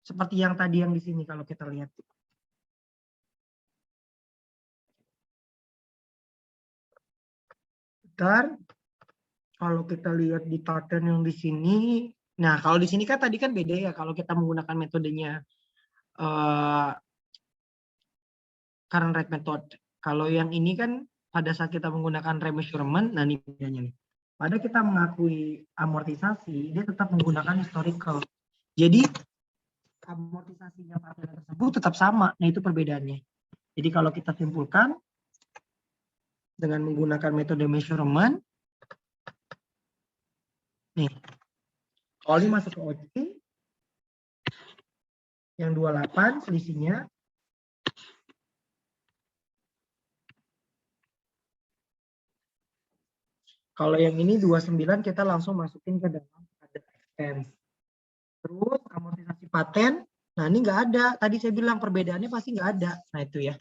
Seperti yang tadi yang di sini kalau kita lihat. Bentar. Kalau kita lihat di pattern yang di sini, nah kalau di sini kan tadi kan beda ya kalau kita menggunakan metodenya current rate method. Kalau yang ini kan pada saat kita menggunakan remeasurement, nah ini bedanya nih. Pada kita mengakui amortisasi, dia tetap menggunakan historical. Jadi amortisasinya paten tersebut tetap sama. Nah itu perbedaannya. Jadi kalau kita simpulkan dengan menggunakan metode measurement, nih, kalau ini masuk ke OC, yang 28 selisihnya. Kalau yang ini 29 kita langsung masukin ke dalam ada expense. Terus amortisasi paten, nah ini nggak ada. Tadi saya bilang perbedaannya pasti nggak ada. Nah itu ya.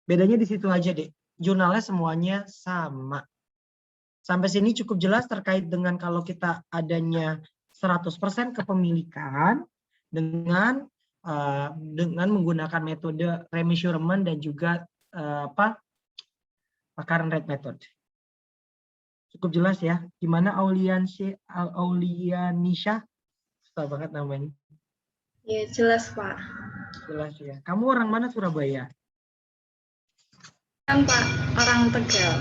Bedanya di situ aja deh. Jurnalnya semuanya sama. Sampai sini cukup jelas terkait dengan kalau kita adanya 100% kepemilikan dengan menggunakan metode remeasurement dan juga current rate method. Cukup jelas ya. Gimana Aulianisha? Susah banget namanya. Ya, jelas, Pak. Jelas ya. Kamu orang mana Surabaya? Kan, Pak, orang Tegal.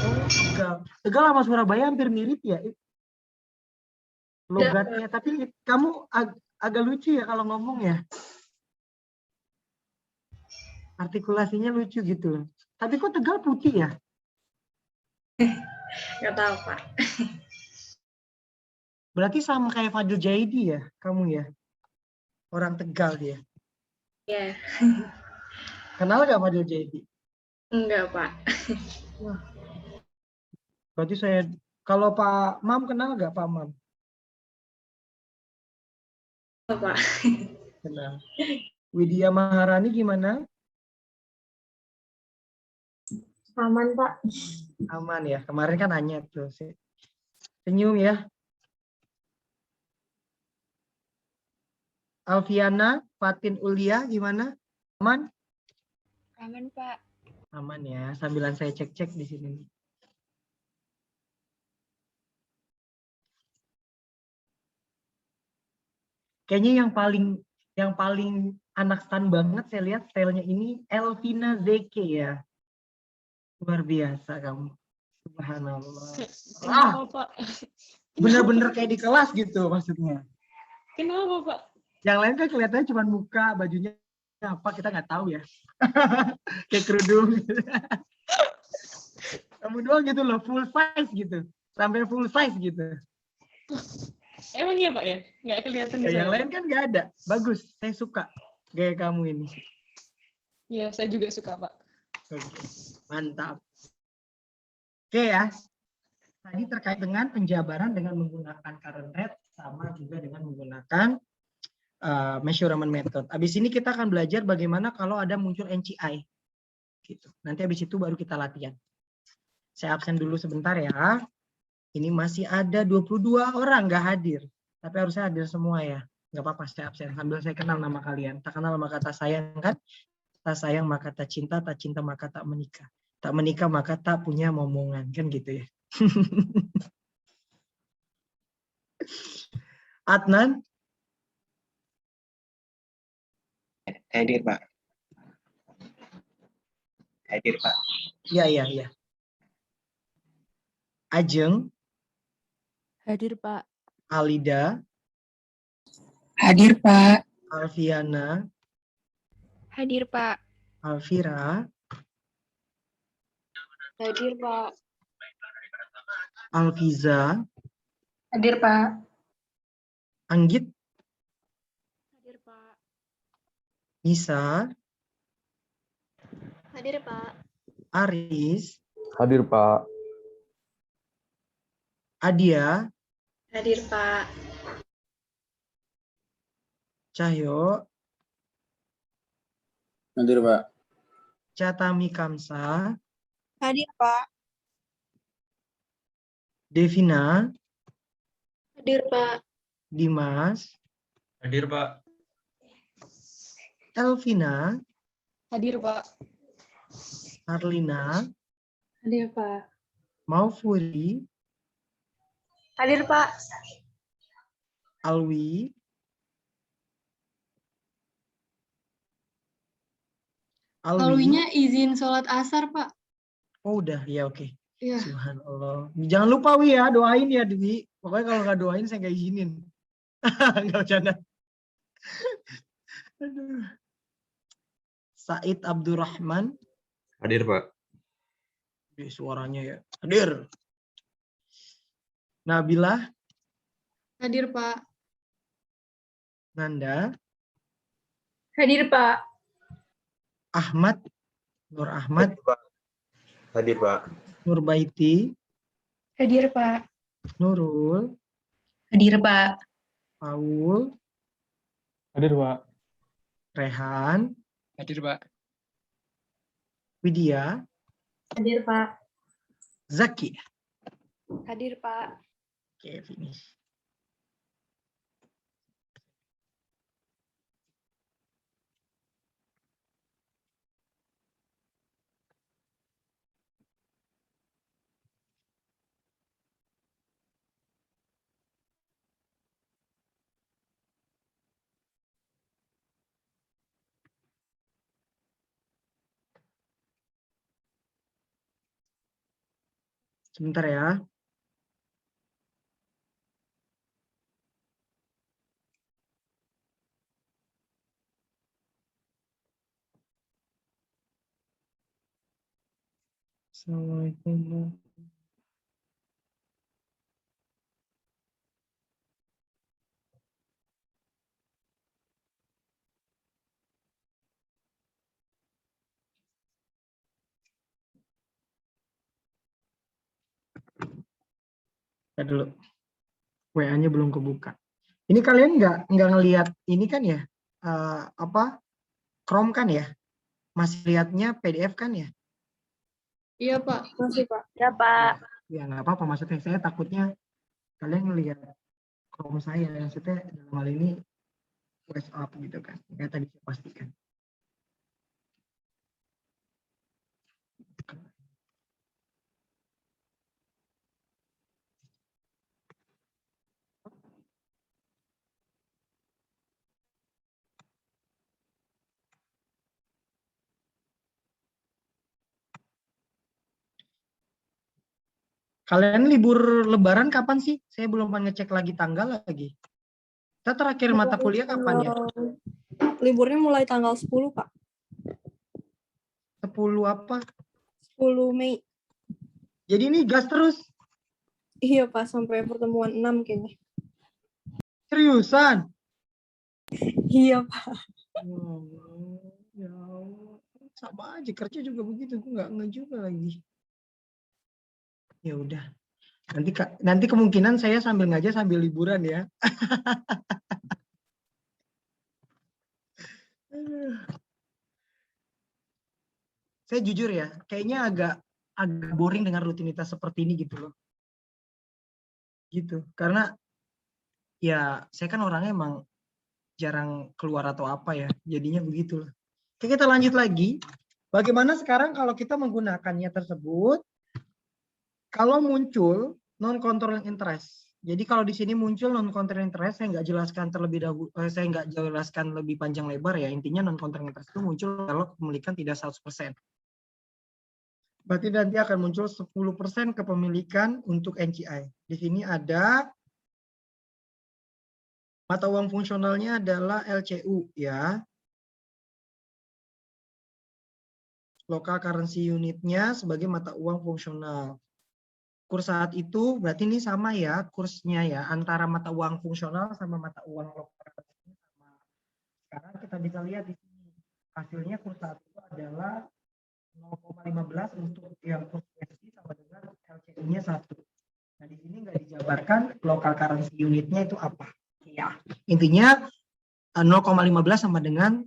Oh, Tegal. Tegal sama Surabaya hampir mirip ya. Logatnya, tapi kamu agak lucu ya kalau ngomong ya. Artikulasinya lucu gitu loh. Tapi kok Tegal putih ya? Nggak tahu, Pak. Berarti sama kayak Fadil Jaidi ya, kamu ya? Orang Tegal dia. Ya, Kenal gak Fadil Jaidi? enggak, Pak. Wah, berarti saya, kalau Pak Mam kenal gak Pak Mam? Enggak, Pak. Kenal. Widya Maharani gimana? Aman, Pak. Aman ya, kemarin kan nanya tuh. Senyum ya. Alfiana, Fatin Ulia gimana? Aman? Aman, Pak. Aman ya, sambilan saya cek-cek di sini. Kayaknya yang paling anak stan banget saya lihat stylenya ini Elvina Zeke ya. Luar biasa kamu. Subhanallah. Kenapa, Pak? Bener-bener kayak di kelas gitu maksudnya. Kenapa, Pak? Yang lain kan kelihatannya cuma muka, bajunya apa kita nggak tahu ya. Kayak kerudung. Kamu doang gitu loh, full size gitu. Sampai full size gitu. Emang iya, Pak ya? Nggak kelihatan di Ya, yang saya. lain kan nggak ada. Bagus, saya suka gaya kamu ini. Iya, saya juga suka, Pak. Oke, mantap. Oke ya, tadi terkait dengan penjabaran dengan menggunakan current rate sama juga dengan menggunakan measurement method. Habis ini kita akan belajar bagaimana kalau ada muncul NCI. Gitu. Nanti habis itu baru kita latihan. Saya absen dulu sebentar ya. Ini masih ada 22 orang nggak hadir. Tapi harusnya hadir semua ya. Nggak apa-apa saya absen. Sambil saya kenal nama kalian. Tak kenal maka tak sayang kan? Tak sayang maka tak cinta maka tak menikah. Tak menikah maka tak punya momongan. Kan gitu ya. Adnan, Hadir, Pak. Hadir, Pak. iya. Ajeng, Hadir, Pak. Alida, Hadir, Pak. Alfiana, Hadir, Pak. Alvira, Hadir, Pak. Alfiza, Hadir, Pak. Anggit, Hadir, Pak. Nisa, Hadir, Pak. Aris, Hadir, Pak. Adia, Hadir, Pak. Cahyo, Hadir, Pak. Catami Kamsa, Hadir, Pak. Devina, Hadir, Pak. Dimas, Hadir, Pak. Elvina, Hadir, Pak. Arlina, Hadir, Pak. Maufuri, Hadir, Pak. Alwi, Alwinya izin sholat asar, Pak. Oh udah, ya oke. Iya. Subhanallah. Jangan lupa Wi ya, doain ya Dewi. Pokoknya kalau nggak doain saya nggak izinin. Nggak bercanda. Aduh. Said Abdurrahman. Hadir, Pak. Suaranya ya. Hadir. Nabila. Hadir, Pak. Nanda. Hadir, Pak. Ahmad. Nur Ahmad. Hadir, Pak. Nurbaiti. Hadir, Pak. Nurul. Hadir, Pak. Paul. Hadir, Pak. Rehan. Hadir, Pak. Widya. Hadir, Pak. Zaki. Hadir, Pak. Oke, finish. Sebentar ya. Assalamualaikum. Kita dulu. WA-nya belum kebuka. Ini kalian nggak ngelihat ini kan ya? Apa? Chrome kan ya? Masih lihatnya PDF kan ya? Iya, Pak. Masih, Pak. Ya, Pak. Ya nggak apa-apa, maksudnya saya takutnya kalian ngelihat Chrome saya, maksudnya dalam hal ini WhatsApp gitu kan. Kayak tadi saya pastikan. Kalian libur lebaran kapan sih? Saya belum ngecek lagi tanggal lagi. Kita terakhir mata kuliah kapan ya? Liburnya mulai tanggal 10, Pak. 10 apa? 10 Mei. Jadi ini gas terus? Iya, Pak. Sampai pertemuan 6 kayaknya. Seriusan? Iya, Pak. Ya Allah. Sama aja, kerja juga begitu. Gue nggak juga lagi. Ya udah. Nanti kemungkinan saya sambil ngajar sambil liburan ya. Saya jujur ya, kayaknya agak boring dengan rutinitas seperti ini gitu loh. Gitu. Karena ya saya kan orangnya emang jarang keluar atau apa ya. Jadinya begitu loh. Oke, kita lanjut lagi. Bagaimana sekarang kalau kita menggunakannya tersebut kalau muncul non-controlling interest. Jadi kalau di sini muncul non-controlling interest, saya nggak jelaskan terlebih dahulu, saya nggak jelaskan lebih panjang lebar ya. Intinya non-controlling interest itu muncul kalau kepemilikan tidak 100%. Berarti nanti akan muncul 10% kepemilikan untuk NCI. Di sini ada mata uang fungsionalnya adalah LCU ya. Local currency unitnya sebagai mata uang fungsional. Kurs saat itu berarti ini sama ya kursnya ya antara mata uang fungsional sama mata uang lokal sama. Sekarang kita bisa lihat di sini hasilnya kurs saat itu adalah 0,15 untuk yang kurs USD sama dengan LCU-nya 1. Nah di sini nggak dijabarkan local currency unitnya itu apa ya. Intinya 0,15 sama dengan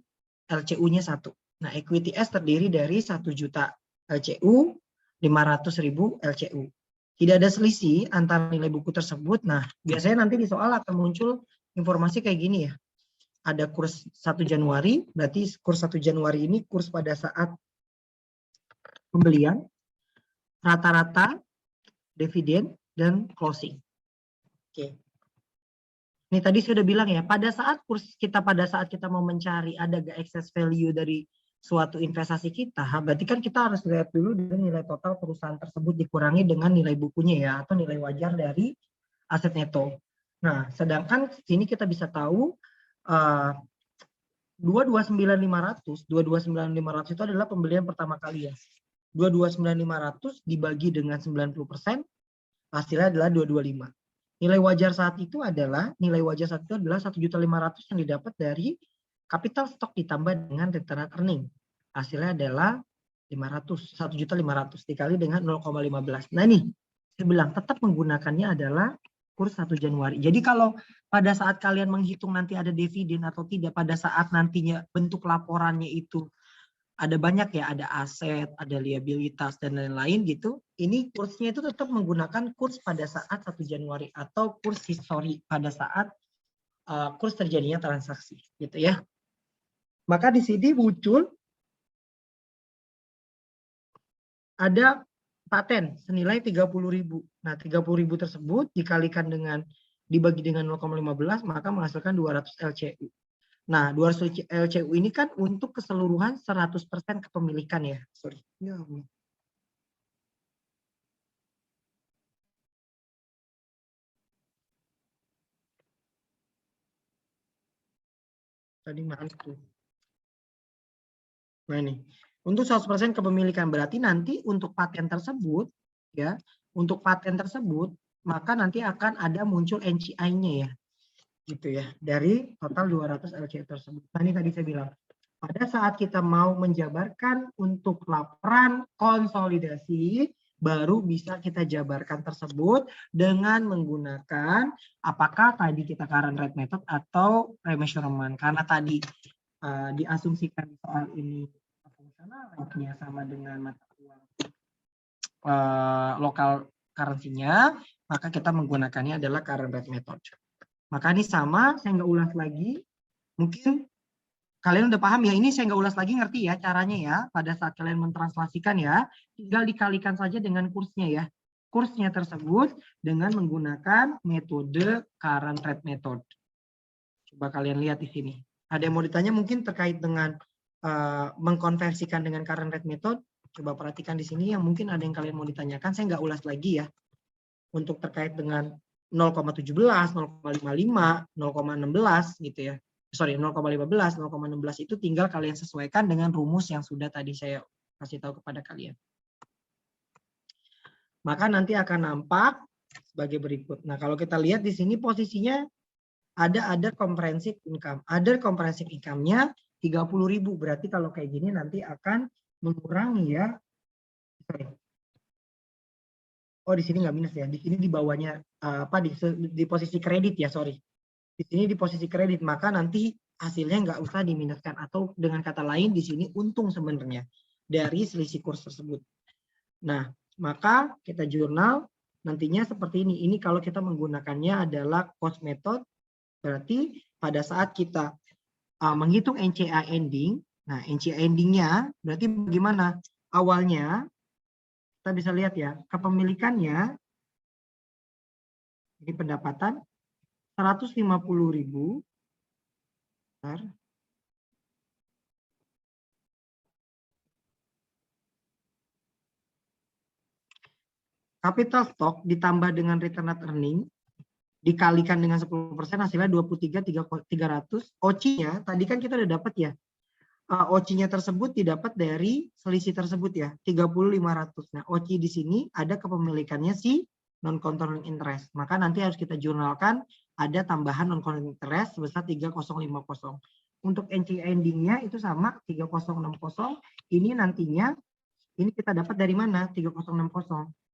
LCU-nya 1. Nah equity S terdiri dari 1 juta LCU, 500.000 LCU. Tidak ada selisih antara nilai buku tersebut. Nah, biasanya nanti di soal akan muncul informasi kayak gini ya. Ada kurs 1 Januari, berarti kurs 1 Januari ini kurs pada saat pembelian, rata-rata, dividen, dan closing. Oke. Ini tadi sudah bilang ya, pada saat kita mau mencari ada gak excess value dari suatu investasi kita, berarti kan kita harus lihat dulu dari nilai total perusahaan tersebut dikurangi dengan nilai bukunya ya, atau nilai wajar dari aset neto. Nah, sedangkan sini kita bisa tahu 229.500 itu adalah pembelian pertama kali ya. 229.500 dibagi dengan 90%, hasilnya adalah 225. Nilai wajar saat itu adalah 1.500.000 yang didapat dari capital stock ditambah dengan retained earning. Hasilnya adalah 1.500.000 dikali dengan 0,15. Nah ini, saya bilang tetap menggunakannya adalah kurs 1 Januari. Jadi kalau pada saat kalian menghitung nanti ada dividen atau tidak, pada saat nantinya bentuk laporannya itu ada banyak ya, ada aset, ada liabilitas, dan lain-lain gitu. Ini kursnya itu tetap menggunakan kurs pada saat 1 Januari atau kurs histori pada saat kurs terjadinya transaksi gitu ya. Maka di sini muncul ada paten senilai 30.000. Nah, 30.000 tersebut dikalikan dengan dibagi dengan 0,15 maka menghasilkan 200 LCU. Nah, 200 LCU ini kan untuk keseluruhan 100% kepemilikan ya. Sorry. Ya Allah. Tadi mana tuh? Nah ini. Untuk 100% kepemilikan berarti nanti untuk paten tersebut ya, untuk paten tersebut maka nanti akan ada muncul NCI-nya ya. Gitu ya, dari total 200 LCA tersebut. Nah, ini tadi saya bilang, pada saat kita mau menjabarkan untuk laporan konsolidasi, baru bisa kita jabarkan tersebut dengan menggunakan apakah tadi kita current rate method atau remeasurement. Karena tadi diasumsikan soal ini fungsional rate-nya sama dengan mata uang lokal currency-nya, maka kita menggunakannya adalah current rate method. Maka ini sama, saya nggak ulas lagi. Mungkin kalian udah paham ya, ini saya nggak ulas lagi, ngerti ya caranya ya. Pada saat kalian mentranslasikan ya, tinggal dikalikan saja dengan kursnya ya. Kursnya tersebut dengan menggunakan metode current rate method. Coba kalian lihat di sini. Ada yang mau ditanya mungkin terkait dengan mengkonversikan dengan current rate method. Coba perhatikan di sini yang mungkin ada yang kalian mau ditanyakan, saya nggak ulas lagi ya. Untuk terkait dengan 0,17, 0,55, 0,16 gitu ya. Sorry, 0,15, 0,16 itu tinggal kalian sesuaikan dengan rumus yang sudah tadi saya kasih tahu kepada kalian. Maka nanti akan nampak sebagai berikut. Nah, kalau kita lihat di sini posisinya ada other comprehensive income. Other comprehensive income-nya 30.000. Berarti kalau kayak gini nanti akan mengurangi ya. Sorry. Oh, di sini nggak minus ya. Di sini di bawahnya di posisi kredit ya, sorry. Di sini di posisi kredit, maka nanti hasilnya nggak usah diminuskan, atau dengan kata lain di sini untung sebenarnya dari selisih kurs tersebut. Nah, maka kita jurnal nantinya seperti ini. Ini kalau kita menggunakannya adalah cost method, berarti pada saat kita menghitung NCI ending, nah NCI endingnya berarti bagaimana? Awalnya kita bisa lihat ya, kepemilikannya ini pendapatan 150.000. Capital stock ditambah dengan return net earning dikalikan dengan 10% hasilnya 23.300. OC-nya tadi kan kita udah dapat ya. OC-nya tersebut didapat dari selisih tersebut ya, 30.500. Nah, OC di sini ada kepemilikannya si non-controlling interest. Maka nanti harus kita jurnalkan ada tambahan non-controlling interest sebesar 3050. Untuk NCI ending-nya itu sama 3060. Ini nantinya ini kita dapat dari mana? 3060.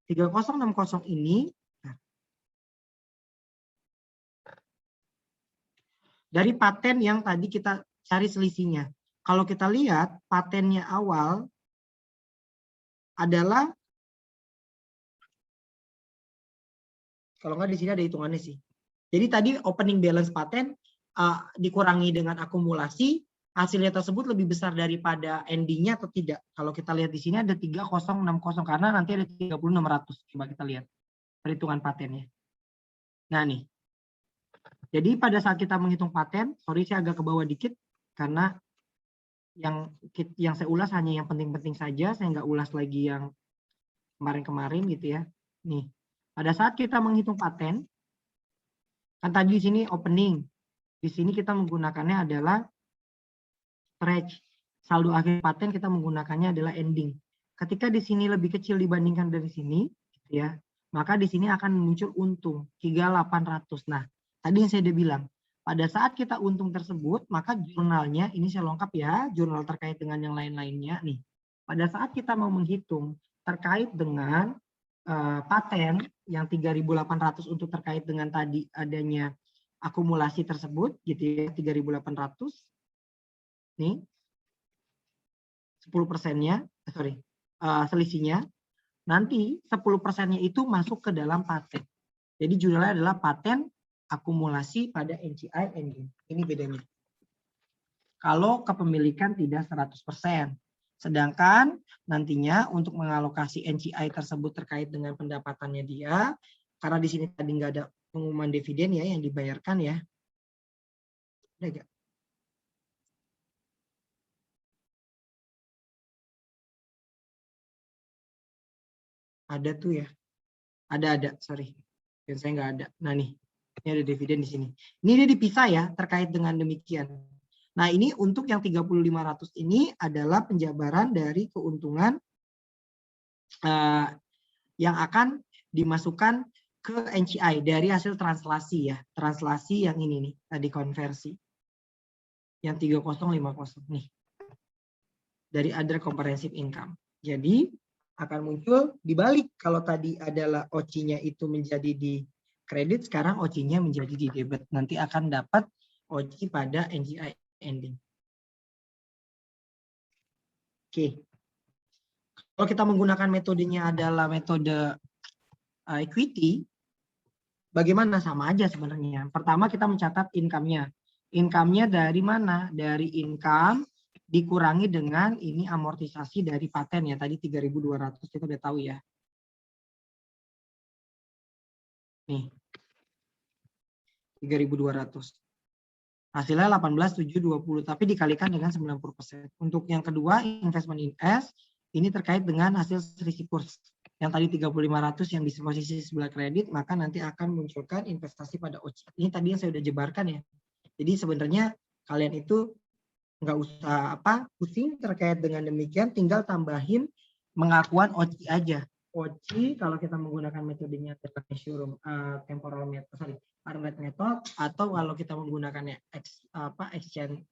3060 ini dari paten yang tadi kita cari selisihnya. Kalau kita lihat patennya awal adalah, kalau nggak di sini ada hitungannya sih. Jadi tadi opening balance paten dikurangi dengan akumulasi, hasilnya tersebut lebih besar daripada endingnya atau tidak. Kalau kita lihat di sini ada 3060 karena nanti ada 3600. Coba kita lihat perhitungan patennya. Nah nih. Jadi pada saat kita menghitung paten, sorry saya agak ke bawah dikit karena yang saya ulas hanya yang penting-penting saja, saya nggak ulas lagi yang kemarin-kemarin gitu ya. Nih, pada saat kita menghitung paten, kan tadi di sini opening, di sini kita menggunakannya adalah stretch. Saldo akhir paten kita menggunakannya adalah ending. Ketika di sini lebih kecil dibandingkan dari sini, gitu ya, maka di sini akan muncul untung 3.800. Nah, tadi yang saya udah bilang, pada saat kita untung tersebut, maka jurnalnya, ini saya lengkap ya, jurnal terkait dengan yang lain-lainnya nih. Pada saat kita mau menghitung terkait dengan paten yang 3.800 untuk terkait dengan tadi adanya akumulasi tersebut, gitu ya, 3.800. Nih, 10%-nya, selisihnya, nanti 10%-nya itu masuk ke dalam paten. Jadi jurnalnya adalah paten akumulasi pada NCI ending. Ini bedanya. Kalau kepemilikan tidak 100%. Sedangkan nantinya untuk mengalokasi NCI tersebut terkait dengan pendapatannya dia, karena di sini tadi nggak ada pengumuman dividen ya yang dibayarkan ya. Ada nggak? Ada tuh ya. Ada, sorry. Dan saya nggak ada. Nah nih. Ini ada dividen di sini. Ini dia dipisah ya terkait dengan demikian. Nah, ini untuk yang 3.500 ini adalah penjabaran dari keuntungan yang akan dimasukkan ke NCI dari hasil translasi ya. Translasi yang ini nih, tadi konversi. Yang 3050 nih. Dari other comprehensive income. Jadi akan muncul dibalik, kalau tadi adalah OC-nya itu menjadi di kredit, sekarang OC-nya menjadi di debit. Nanti akan dapat OC pada NCI ending. Oke. Kalau kita menggunakan metodenya adalah metode equity, bagaimana? Sama aja sebenarnya. Pertama kita mencatat income-nya. Income-nya dari mana? Dari income dikurangi dengan ini amortisasi dari paten ya. Tadi 3.200 kita udah tahu ya. Nih. 3.200. Hasilnya 18.720 tapi dikalikan dengan 90%. Untuk yang kedua investment in S ini terkait dengan hasil selisih kurs. Yang tadi 3.500 yang di posisi sebelah kredit, maka nanti akan munculkan investasi pada OC. Ini tadi yang saya udah jebarkan ya. Jadi sebenarnya kalian itu nggak usah pusing terkait dengan demikian, tinggal tambahin pengakuan OC aja. OC kalau kita menggunakan metodenya temporal method, current rate method, atau kalau kita menggunakannya exchange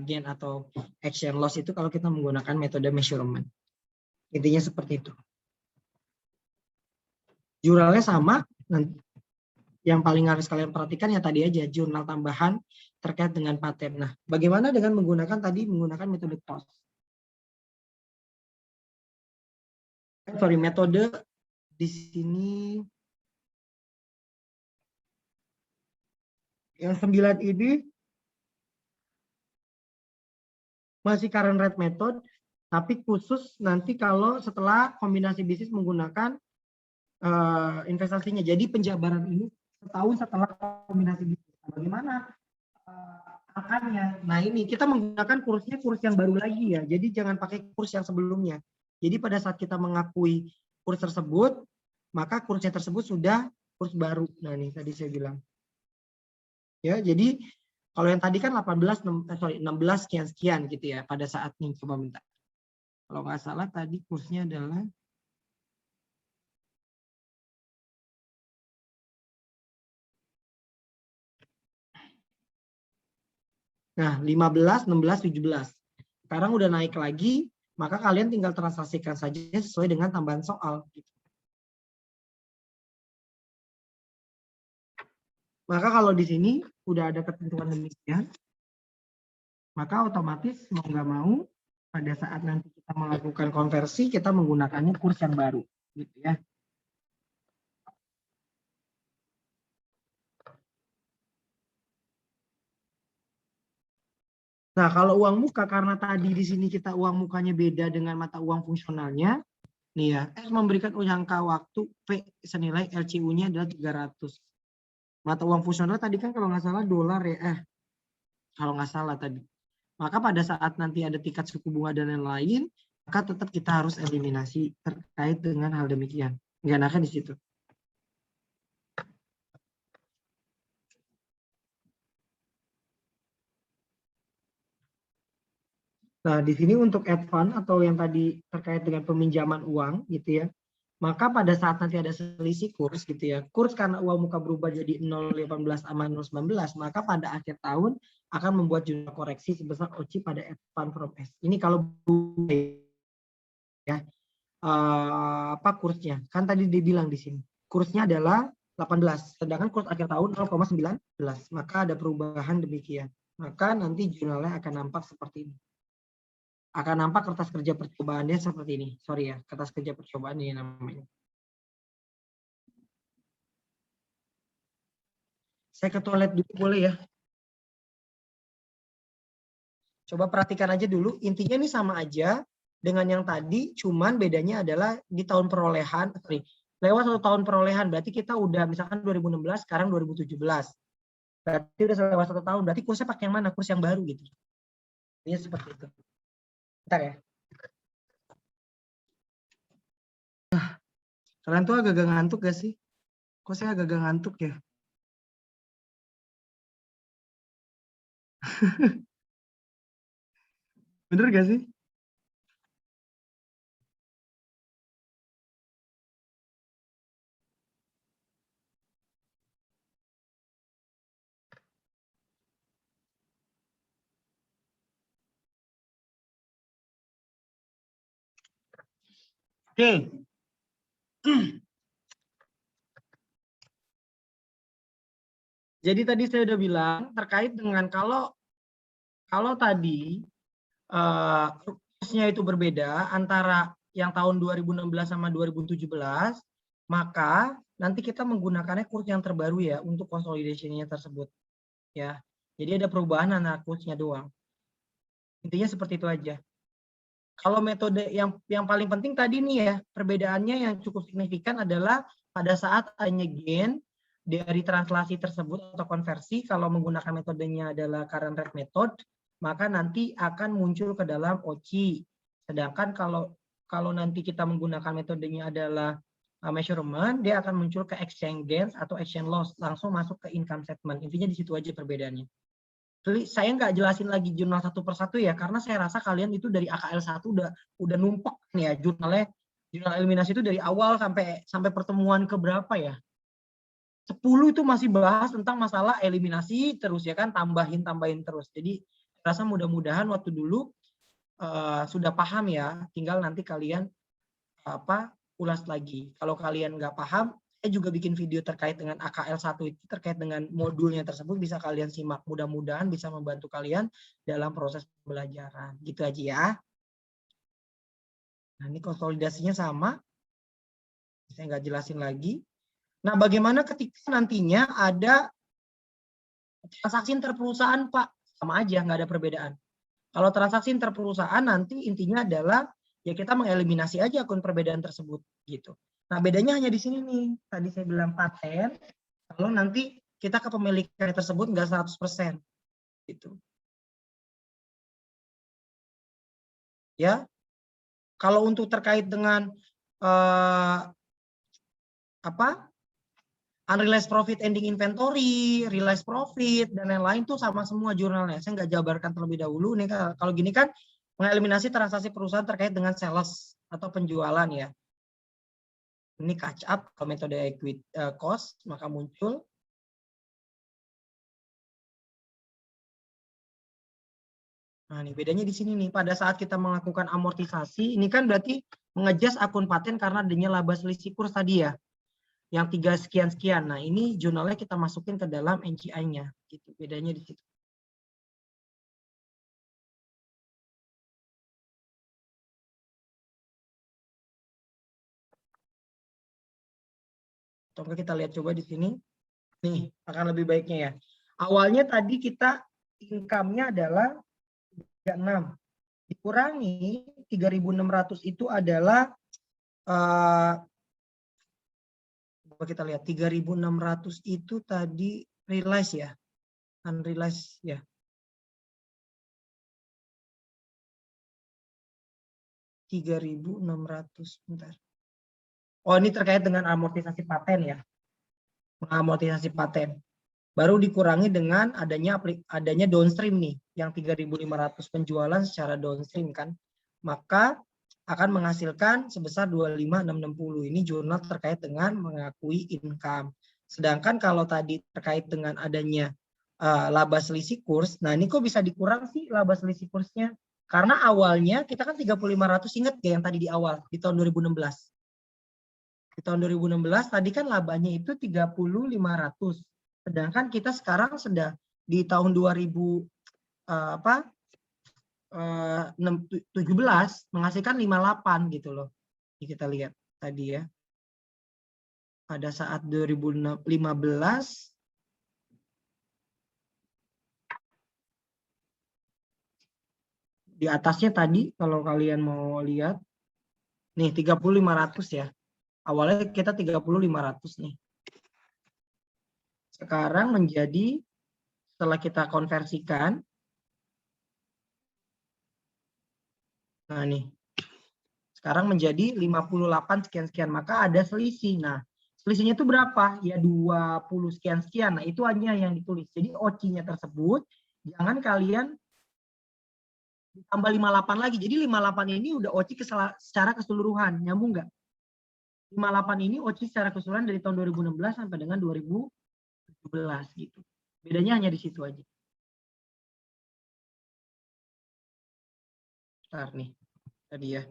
gain atau exchange loss itu kalau kita menggunakan metode measurement. Intinya seperti itu. Jurnalnya sama. Yang paling harus kalian perhatikan ya tadi aja, jurnal tambahan terkait dengan paten. Nah, bagaimana dengan menggunakan metode cost? Metode di sini yang 9 ini masih current rate method, tapi khusus nanti kalau setelah kombinasi bisnis menggunakan investasinya. Jadi penjabaran ini setahun setelah kombinasi bisnis. Bagaimana akannya? Nah ini kita menggunakan kursnya kurs yang baru lagi ya. Jadi jangan pakai kurs yang sebelumnya. Jadi pada saat kita mengakui kurs tersebut, maka kursnya tersebut sudah kurs baru. Nah ini tadi saya bilang. Ya, jadi kalau yang tadi kan 16 sekian gitu ya pada saat ini coba minta. Kalau nggak salah tadi kursnya adalah nah 15, 16, 17. Sekarang udah naik lagi, maka kalian tinggal transaksikan saja sesuai dengan tambahan soal. Maka kalau di sini udah ada ketentuan demikian, maka otomatis mau nggak mau pada saat nanti kita melakukan konversi kita menggunakannya kurs yang baru, gitu ya. Nah kalau uang muka karena tadi di sini kita uang mukanya beda dengan mata uang fungsionalnya, nih ya, S memberikan jangka waktu P senilai LCU-nya adalah 300. Mata uang fungsional tadi kan kalau nggak salah dolar ya, kalau nggak salah tadi. Maka pada saat nanti ada tingkat suku bunga dan lain-lain, maka tetap kita harus eliminasi terkait dengan hal demikian. Nggak enaknya di situ. Nah, di sini untuk add fund atau yang tadi terkait dengan peminjaman uang gitu ya. Maka pada saat nanti ada selisih kurs gitu ya. Kurs karena uang muka berubah jadi 0,18 sama 0,19, maka pada akhir tahun akan membuat jumlah koreksi sebesar OC pada add fund from S. Ini kalau ya kursnya. Kan tadi dibilang di sini. Kursnya adalah 18, sedangkan kurs akhir tahun 0,19, maka ada perubahan demikian. Maka nanti jurnalnya akan nampak seperti ini. Akan nampak kertas kerja percobaannya seperti ini. Sorry ya, kertas kerja percobaan ini namanya. Saya ke toilet dulu boleh ya? Coba perhatikan aja dulu, intinya ini sama aja dengan yang tadi, cuman bedanya adalah di tahun perolehan, lewat 1 tahun perolehan, berarti kita udah misalkan 2016, sekarang 2017. Berarti udah lewat 1 tahun, berarti kursnya pakai yang mana? Kurs yang baru gitu. Ini seperti itu. Bentar ya. Kalian tuh agak ngantuk gak sih? Kok saya agak ngantuk ya? Bener gak sih? Oke. Jadi tadi saya udah bilang terkait dengan kalau tadi kursnya itu berbeda antara yang tahun 2016 sama 2017, maka nanti kita menggunakannya kurs yang terbaru ya untuk consolidation-nya tersebut. Ya. Jadi ada perubahan antara kursnya doang. Intinya seperti itu aja. Kalau metode yang paling penting tadi nih ya, perbedaannya yang cukup signifikan adalah pada saat adanya gain dari translasi tersebut atau konversi, kalau menggunakan metodenya adalah current rate method, maka nanti akan muncul ke dalam OCI. Sedangkan kalau nanti kita menggunakan metodenya adalah measurement, dia akan muncul ke exchange gains atau exchange loss, langsung masuk ke income statement. Intinya di situ aja perbedaannya. Saya nggak jelasin lagi jurnal satu persatu ya, karena saya rasa kalian itu dari AKL 1 udah numpuk nih ya jurnal eliminasi itu dari awal sampai pertemuan ke berapa ya? 10 itu masih bahas tentang masalah eliminasi terus ya kan, tambahin terus. Jadi rasa mudah-mudahan waktu dulu sudah paham ya, tinggal nanti kalian ulas lagi. Kalau kalian nggak paham, saya juga bikin video terkait dengan AKL 1 itu, terkait dengan modulnya tersebut, bisa kalian simak. Mudah-mudahan bisa membantu kalian dalam proses pembelajaran. Gitu aja ya. Nah, ini konsolidasinya sama. Saya nggak jelasin lagi. Nah, bagaimana ketika nantinya ada transaksi interperusahaan, Pak? Sama aja, nggak ada perbedaan. Kalau transaksi interperusahaan nanti intinya adalah ya kita mengeliminasi aja akun perbedaan tersebut gitu. Nah, bedanya hanya di sini nih. Tadi saya bilang paten, kalau nanti kita kepemilikan tersebut nggak 100%. Gitu. Ya. Kalau untuk terkait dengan unrealized profit ending inventory, realized profit, dan lain-lain tuh sama semua jurnalnya. Saya nggak jabarkan terlebih dahulu. Nih, kalau gini kan mengeliminasi transaksi perusahaan terkait dengan sales atau penjualan ya. Ini catch up kalau metode equity cost, maka muncul. Nah, ini bedanya di sini nih. Pada saat kita melakukan amortisasi, ini kan berarti mengejas akun paten karena adanya laba selisih kurs tadi ya. Yang 3 sekian-sekian. Nah, ini jurnalnya kita masukin ke dalam NCI-nya. Gitu. Bedanya di situ. Coba kita lihat coba di sini. Nih, akan lebih baiknya ya. Awalnya tadi kita income-nya adalah 36. Dikurangi 3.600 itu adalah coba kita lihat 3.600 itu tadi realize ya. Unrealized ya. $3.600 bentar. Oh, ini terkait dengan amortisasi paten ya. Mengamortisasi paten. Baru dikurangi dengan adanya downstream nih, yang 3.500 penjualan secara downstream kan. Maka akan menghasilkan sebesar 25.660. Ini jurnal terkait dengan mengakui income. Sedangkan kalau tadi terkait dengan adanya laba selisih kurs, nah ini kok bisa dikurang sih laba selisih kursnya? Karena awalnya kita kan 3.500, ingat gak yang tadi di awal, di tahun 2016? Di tahun 2016 tadi kan labanya itu 3.500. Sedangkan kita sekarang sudah di tahun 2017 menghasilkan 58 gitu loh. Ini kita lihat tadi ya. Pada saat 2015 di atasnya tadi kalau kalian mau lihat nih 3.500 ya. Awalnya kita 3.500 nih. Sekarang menjadi setelah kita konversikan, nah nih, sekarang menjadi 58 sekian-sekian, maka ada selisih. Nah, selisihnya itu berapa? Ya 20 sekian-sekian. Nah, itu hanya yang ditulis. Jadi OCI-nya tersebut jangan kalian Ditambah 58 lagi. Jadi 58 ini udah OCI secara keseluruhan. Nyambung nggak? 58 ini OCI secara keseluruhan dari tahun 2016 sampai dengan 2017 gitu. Bedanya hanya di situ aja. Bentar nih. Tadi ya.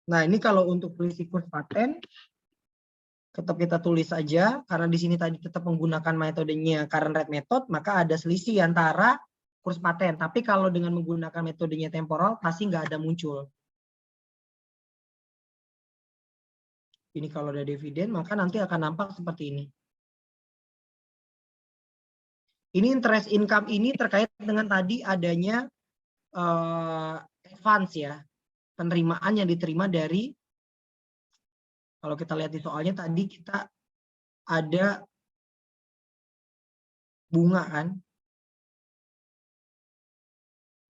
Nah, ini kalau untuk selisih kurs paten tetap kita tulis saja karena di sini tadi tetap menggunakan metodenya current rate method, maka ada selisih antara kurs paten. Tapi kalau dengan menggunakan metodenya temporal pasti nggak ada muncul. Ini kalau ada dividen maka nanti akan nampak seperti ini. Ini interest income ini terkait dengan tadi adanya advance ya, penerimaan yang diterima dari, kalau kita lihat di soalnya tadi kita ada bunga kan,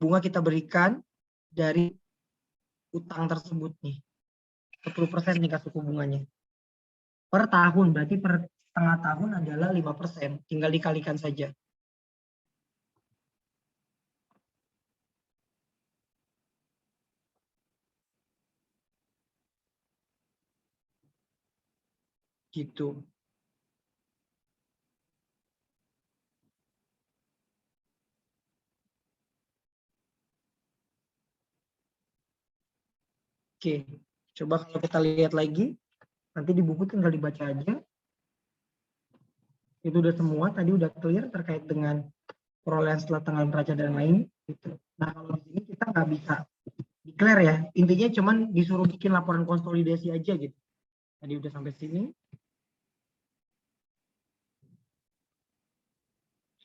bunga kita berikan dari utang tersebut nih, 10% tingkat suku bunganya per tahun, berarti per setengah tahun adalah 5%, tinggal dikalikan saja. Gitu. Oke, coba kalau kita lihat lagi, nanti di buku tinggal dibaca aja. Itu udah semua, tadi udah clear terkait dengan perolehan setelah tanggal neraca dan lain. Gitu. Nah kalau di sini kita nggak bisa declare ya, intinya cuman disuruh bikin laporan konsolidasi aja gitu. Tadi udah sampai sini.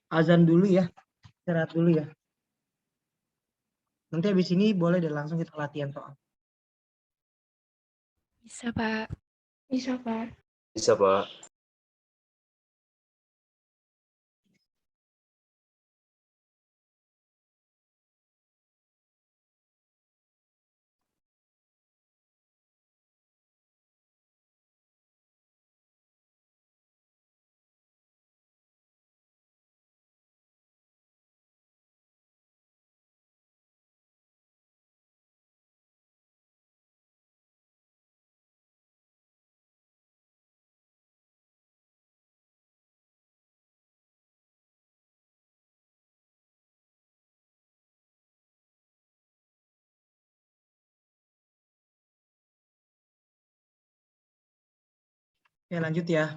Azan dulu ya, istirahat dulu ya. Nanti habis ini boleh deh langsung kita latihan soal. Bisa, Pak. Bisa, Pak. Bisa, Pak. Oke, lanjut ya.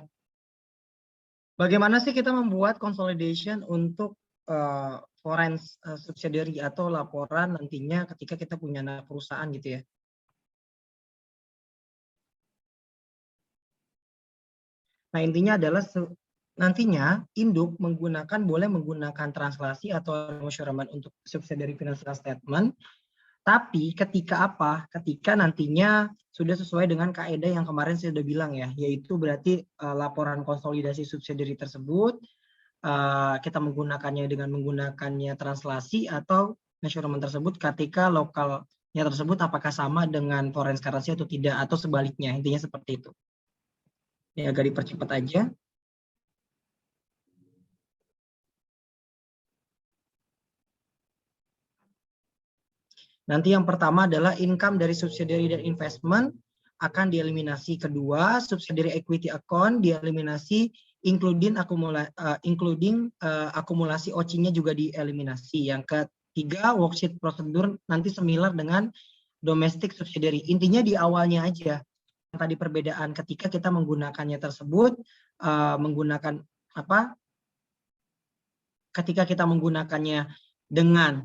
Bagaimana sih kita membuat consolidation untuk foreign subsidiary atau laporan nantinya ketika kita punya anak perusahaan gitu ya. Nah, intinya adalah nantinya induk boleh menggunakan translasi atau measurement untuk subsidiary financial statement. Tapi ketika apa? Ketika nantinya sudah sesuai dengan kaidah yang kemarin saya sudah bilang ya, yaitu berarti laporan konsolidasi subsidiary tersebut kita menggunakannya dengan menggunakannya translasi atau measurement tersebut ketika lokalnya tersebut apakah sama dengan foreign currency atau tidak, atau sebaliknya, intinya seperti itu. Ini agak dipercepat aja. Nanti yang pertama adalah income dari subsidiary dan investment akan dieliminasi. Kedua, subsidiary equity account dieliminasi, including akumulasi OCI-nya juga dieliminasi. Yang ketiga, worksheet prosedur nanti similar dengan domestic subsidiary. Intinya di awalnya aja. Tadi perbedaan ketika kita menggunakannya tersebut, menggunakan apa? Ketika kita menggunakannya dengan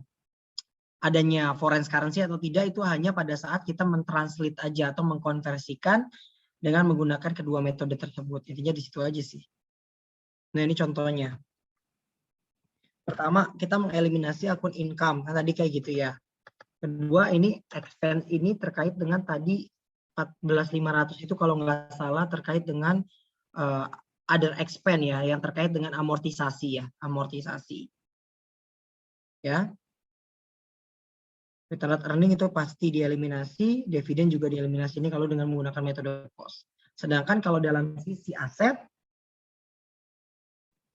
adanya foreign currency atau tidak, itu hanya pada saat kita mentranslate aja atau mengkonversikan dengan menggunakan kedua metode tersebut. Intinya di situ aja sih. Nah, ini contohnya. Pertama, kita mengeliminasi akun income. Kan tadi kayak gitu ya. Kedua, ini expense ini terkait dengan tadi 14.500 itu kalau nggak salah terkait dengan other expense ya, yang terkait dengan amortisasi ya, amortisasi. Ya. Return earning itu pasti dieliminasi, dividen juga dieliminasi ini kalau dengan menggunakan metode cost. Sedangkan kalau dalam sisi aset,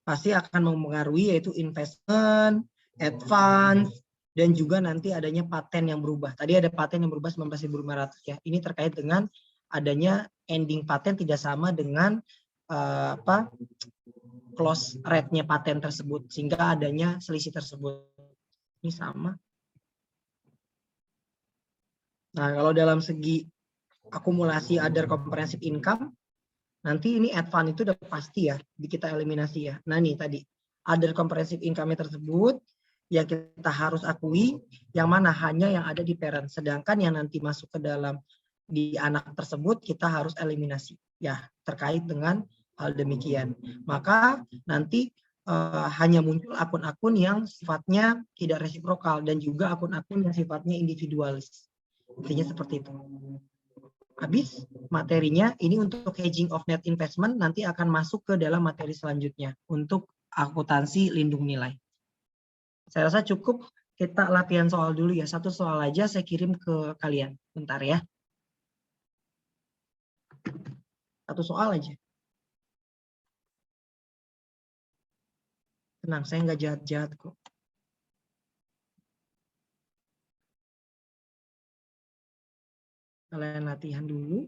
pasti akan mempengaruhi yaitu investment, advance, dan juga nanti adanya paten yang berubah. Tadi ada paten yang berubah 19.500 ya. Ini terkait dengan adanya ending paten tidak sama dengan close rate-nya paten tersebut, sehingga adanya selisih tersebut. Ini sama. Nah, kalau dalam segi akumulasi other comprehensive income, nanti ini advance itu udah pasti ya, kita eliminasi ya. Nah nih tadi, other comprehensive income tersebut, yang kita harus akui, yang mana hanya yang ada di parent. Sedangkan yang nanti masuk ke dalam di anak tersebut, kita harus eliminasi. Ya, terkait dengan hal demikian. Maka nanti hanya muncul akun-akun yang sifatnya tidak resiprokal dan juga akun-akun yang sifatnya individualis. Intinya seperti itu. Habis materinya ini untuk hedging of net investment nanti akan masuk ke dalam materi selanjutnya untuk akuntansi lindung nilai. Saya rasa cukup kita latihan soal dulu ya. Satu soal aja saya kirim ke kalian. Bentar ya. Satu soal aja. Tenang, saya nggak jahat-jahat kok. Kalian latihan dulu.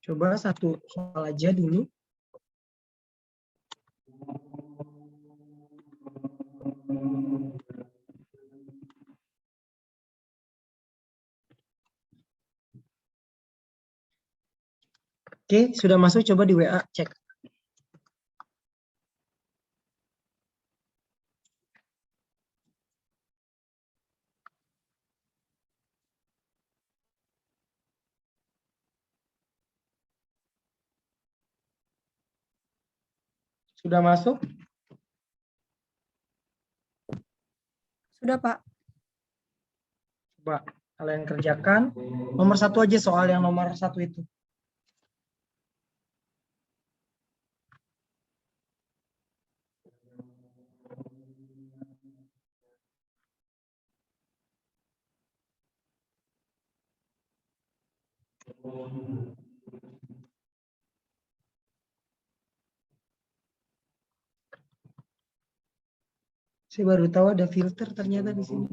Coba satu soal aja dulu. Oke, sudah masuk, coba di WA cek. Sudah masuk? Sudah, Pak. Coba kalian kerjakan. Nomor satu aja soal yang nomor satu itu. Saya baru tahu ada filter ternyata di sini.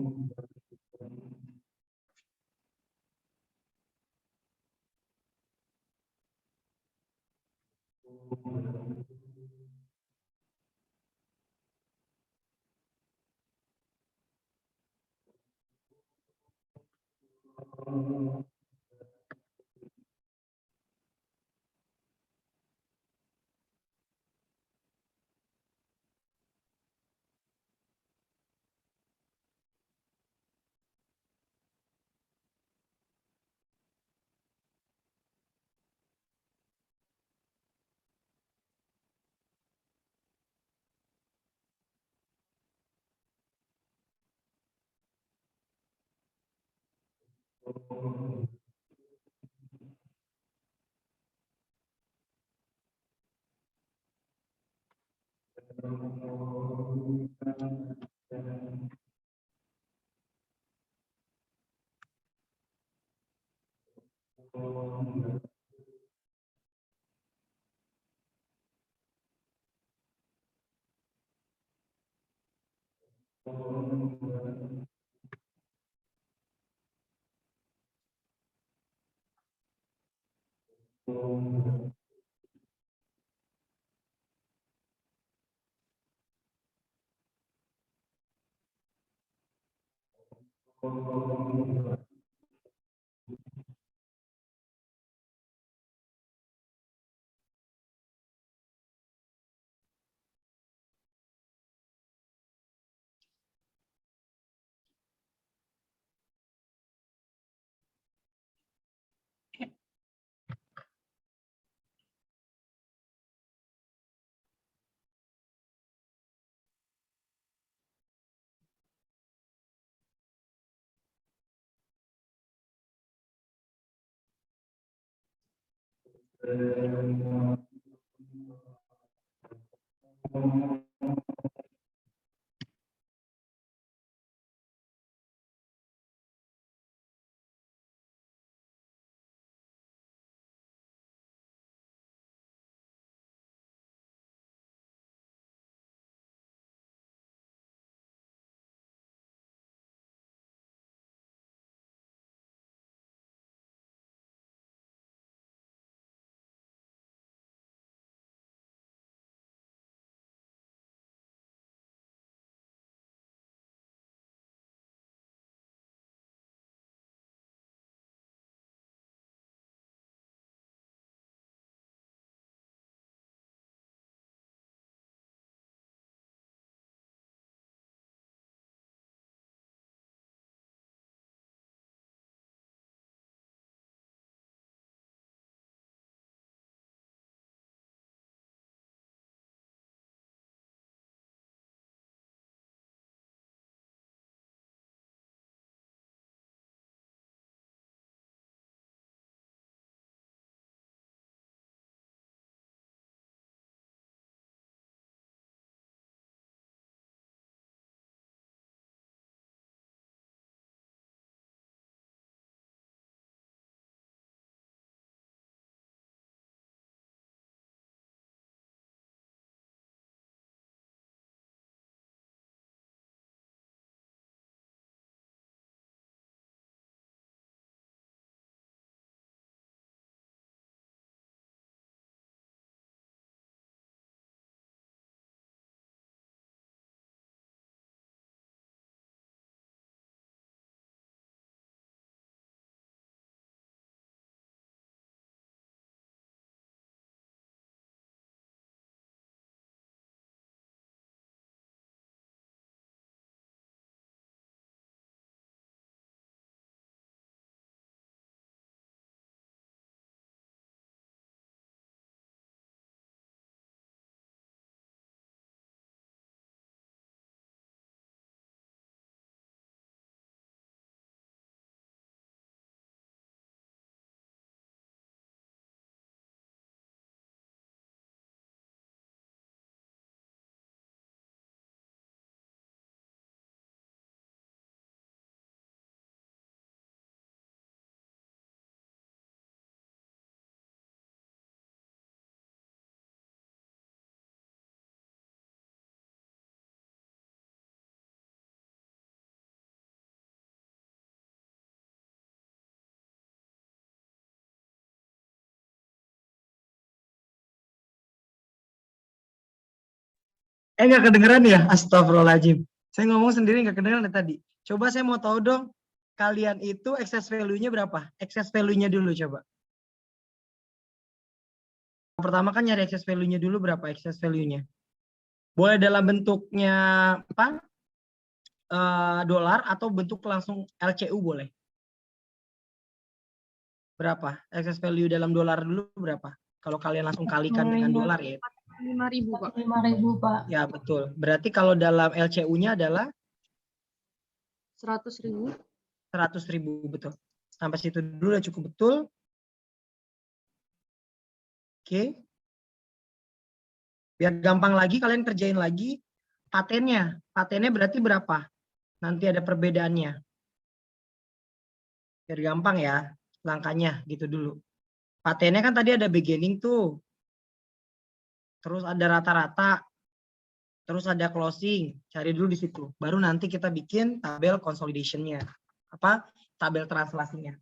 Nggak kedengeran ya? Astagfirullahaladzim. Saya ngomong sendiri nggak kedengeran tadi. Coba saya mau tahu dong, kalian itu excess value-nya berapa? Excess value-nya dulu coba. Pertama kan nyari excess value-nya dulu, berapa excess value-nya? Boleh dalam bentuknya apa? Dolar atau bentuk langsung LCU boleh. Berapa? Excess value dalam dolar dulu berapa? Kalau kalian langsung kalikan dengan dolar ya. 5.000, Pak. 5.000, Pak. Ya, betul. Berarti kalau dalam LCU-nya adalah 100.000. 100.000, betul. Sampai situ dulu udah cukup betul. Oke. Biar gampang lagi, kalian kerjain lagi patennya. Patennya berarti berapa? Nanti ada perbedaannya. Biar gampang ya, langkahnya gitu dulu. Patennya kan tadi ada beginning tuh. Terus ada rata-rata. terus ada closing, cari dulu di situ. Baru nanti kita bikin tabel consolidation-nya. Apa? Tabel translasinya.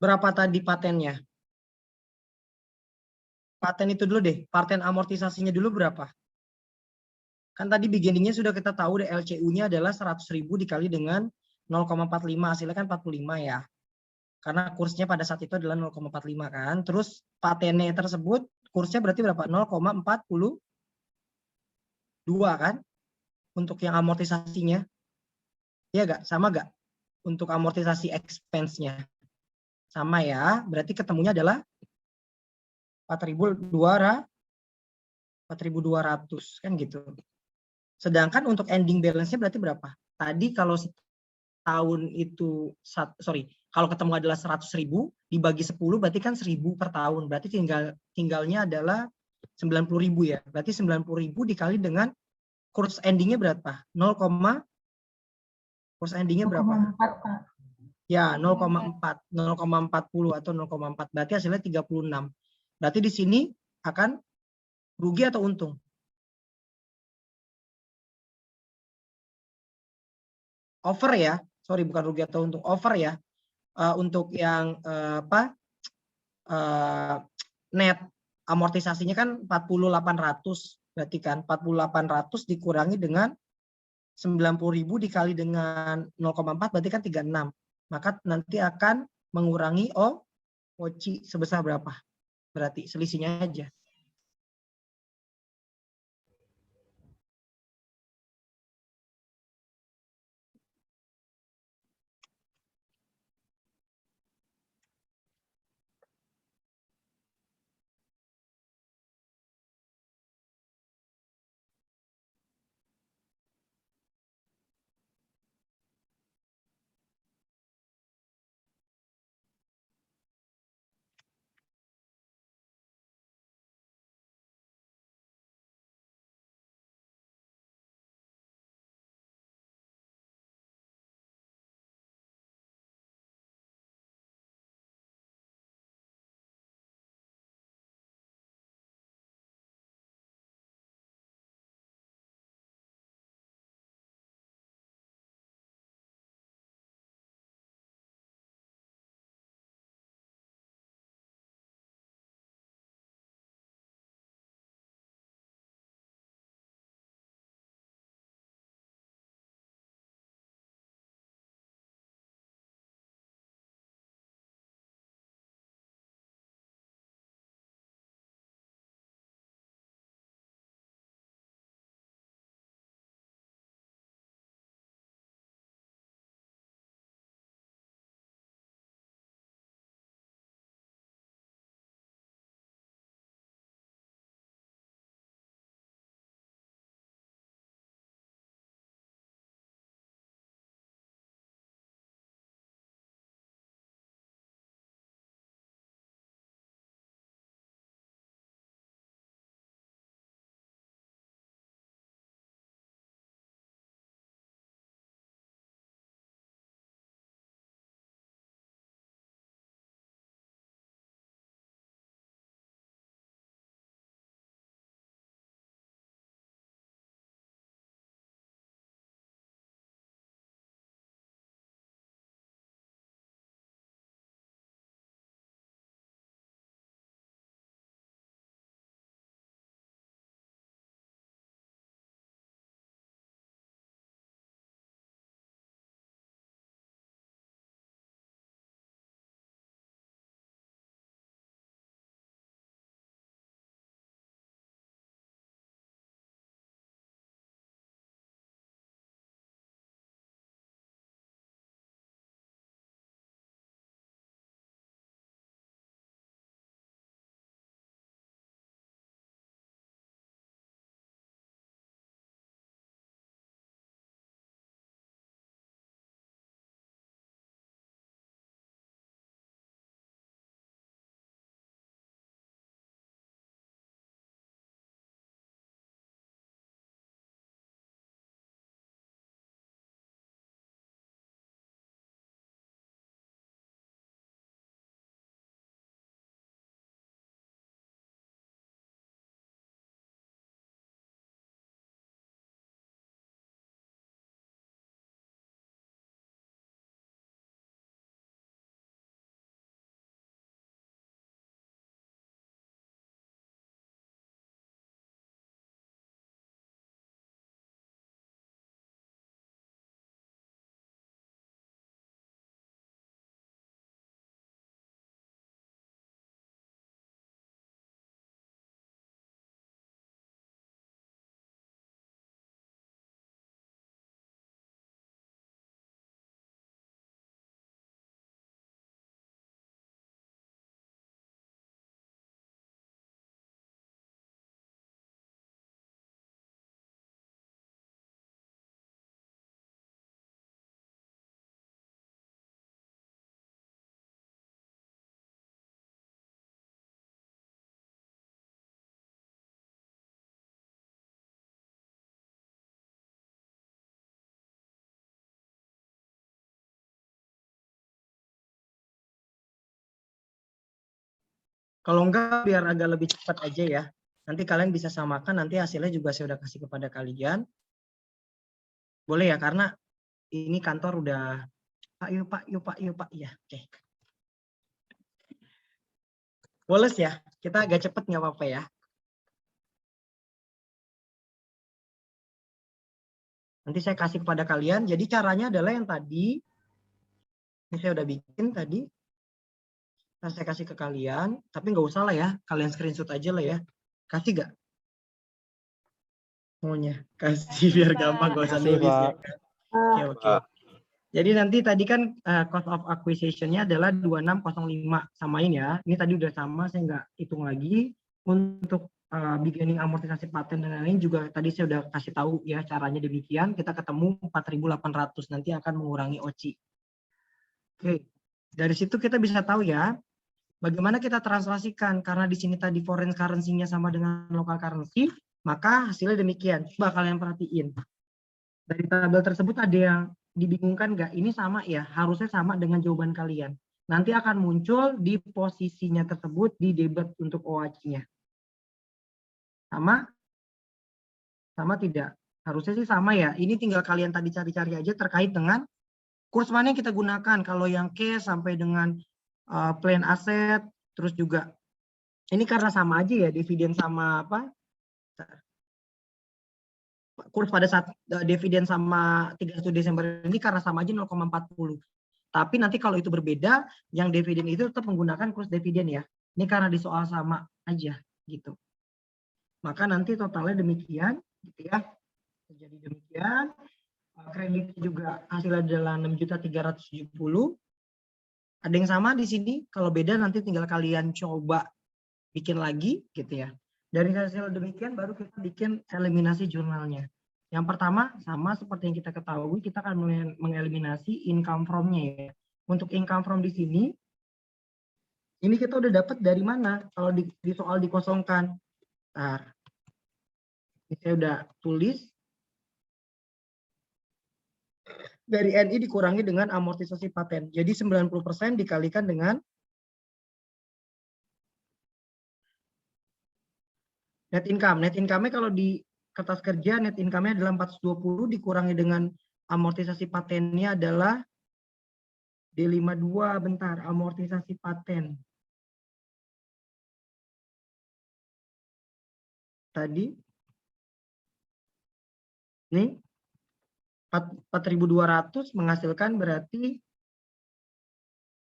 Berapa tadi patennya? Paten itu dulu deh, paten amortisasinya dulu berapa? Kan tadi beginningnya sudah kita tahu deh, LCU-nya adalah 100.000 dikali dengan 0,45, hasilnya kan 45 ya. Karena kursnya pada saat itu adalah 0,45 kan. Terus patennya tersebut kursnya berarti berapa? 0,42 kan? Untuk yang amortisasinya. Iya nggak? Sama nggak? Untuk amortisasi expense-nya. Sama ya, berarti ketemunya adalah 4.200 4.200 kan gitu. Sedangkan untuk ending balance-nya berarti berapa? Tadi kalau setahun itu kalau ketemu adalah 100.000 dibagi 10 berarti kan 1.000 per tahun. Berarti tinggalnya adalah 90.000 ya. Berarti 90.000 dikali dengan kurs endingnya berapa? Kurs endingnya berapa? 0,4, Pak. Ya, 0,4, 0,40 atau 0,4. Berarti hasilnya 36. Berarti di sini akan rugi atau untung? Over ya. Sorry, bukan rugi atau untung. Over ya. Untuk yang net amortisasinya kan 4.800. Berarti kan 4.800 dikurangi dengan 90.000 dikali dengan 0,4 berarti kan 36. Maka nanti akan mengurangi OCI sebesar berapa? Berarti selisihnya aja. Kalau enggak biar agak lebih cepat aja ya. Nanti kalian bisa samakan, nanti hasilnya juga saya udah kasih kepada kalian. Boleh ya, karena ini kantor udah, Pak, yuk Pak. Ya, oke. Boleh ya, kita agak cepet nggak apa-apa ya. Nanti saya kasih kepada kalian. Jadi caranya adalah yang tadi, ini saya udah bikin tadi. Nah, saya kasih ke kalian, tapi nggak usah lah ya, kalian screenshot aja lah ya. Kasih nggak? Semuanya kasih biar gampang, nggak usah Kasih, nulis ya. Pak. Oke. Jadi nanti tadi kan cost of acquisition-nya adalah 2605, samain ya. Ini tadi udah sama, saya nggak hitung lagi. Untuk beginning amortisasi paten dan lain-lain juga tadi saya udah kasih tahu ya caranya demikian. Kita ketemu 4.800, nanti akan mengurangi OCI. Oke, dari situ kita bisa tahu ya bagaimana kita translasikan, karena di sini tadi foreign currency-nya sama dengan local currency, maka hasilnya demikian. Coba kalian perhatiin. Dari tabel tersebut ada yang dibingungkan nggak? Ini sama ya, harusnya sama dengan jawaban kalian. Nanti akan muncul di posisinya tersebut di debit untuk OAC-nya. Sama? Sama tidak? Harusnya sih sama ya. Ini tinggal kalian tadi cari-cari aja terkait dengan kurs mana yang kita gunakan. Kalau yang cash sampai dengan plan aset, terus juga ini karena sama aja ya, dividen sama apa? Kurs pada saat dividen sama 31 Desember ini karena sama aja 0,40. Tapi nanti kalau itu berbeda, yang dividen itu tetap menggunakan kurs dividen ya. Ini karena di soal sama aja gitu. Maka nanti totalnya demikian gitu ya. Jadi demikian. Kredit juga hasilnya adalah 6.370.000. Ada yang sama di sini, kalau beda nanti tinggal kalian coba bikin lagi gitu ya. Dari hasil demikian baru kita bikin eliminasi jurnalnya. Yang pertama sama seperti yang kita ketahui, kita akan mengeliminasi income from-nya ya. Untuk income from di sini, ini kita udah dapat dari mana? Kalau di soal dikosongkan. Bentar. Ini saya udah tulis. Dari NI dikurangi dengan amortisasi paten. Jadi 90% dikalikan dengan net income. Net income-nya kalau di kertas kerja, net income-nya adalah 420, dikurangi dengan amortisasi patennya adalah D52, bentar, amortisasi paten. Tadi, ini 4.200 menghasilkan berarti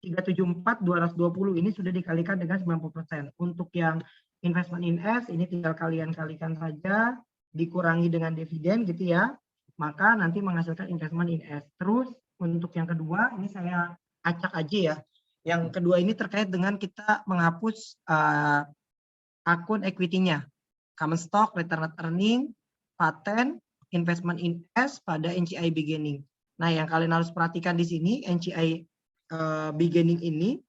374.220, ini sudah dikalikan dengan 90%. Untuk yang investment in S, ini tinggal kalian kalikan saja, dikurangi dengan dividen gitu ya, maka nanti menghasilkan investment in S. Terus untuk yang kedua, ini saya acak aja ya. Yang kedua ini terkait dengan kita menghapus akun equity-nya. Common stock, return earning, patent, investment in S pada NCI beginning. Nah, yang kalian harus perhatikan di sini, NCI beginning ini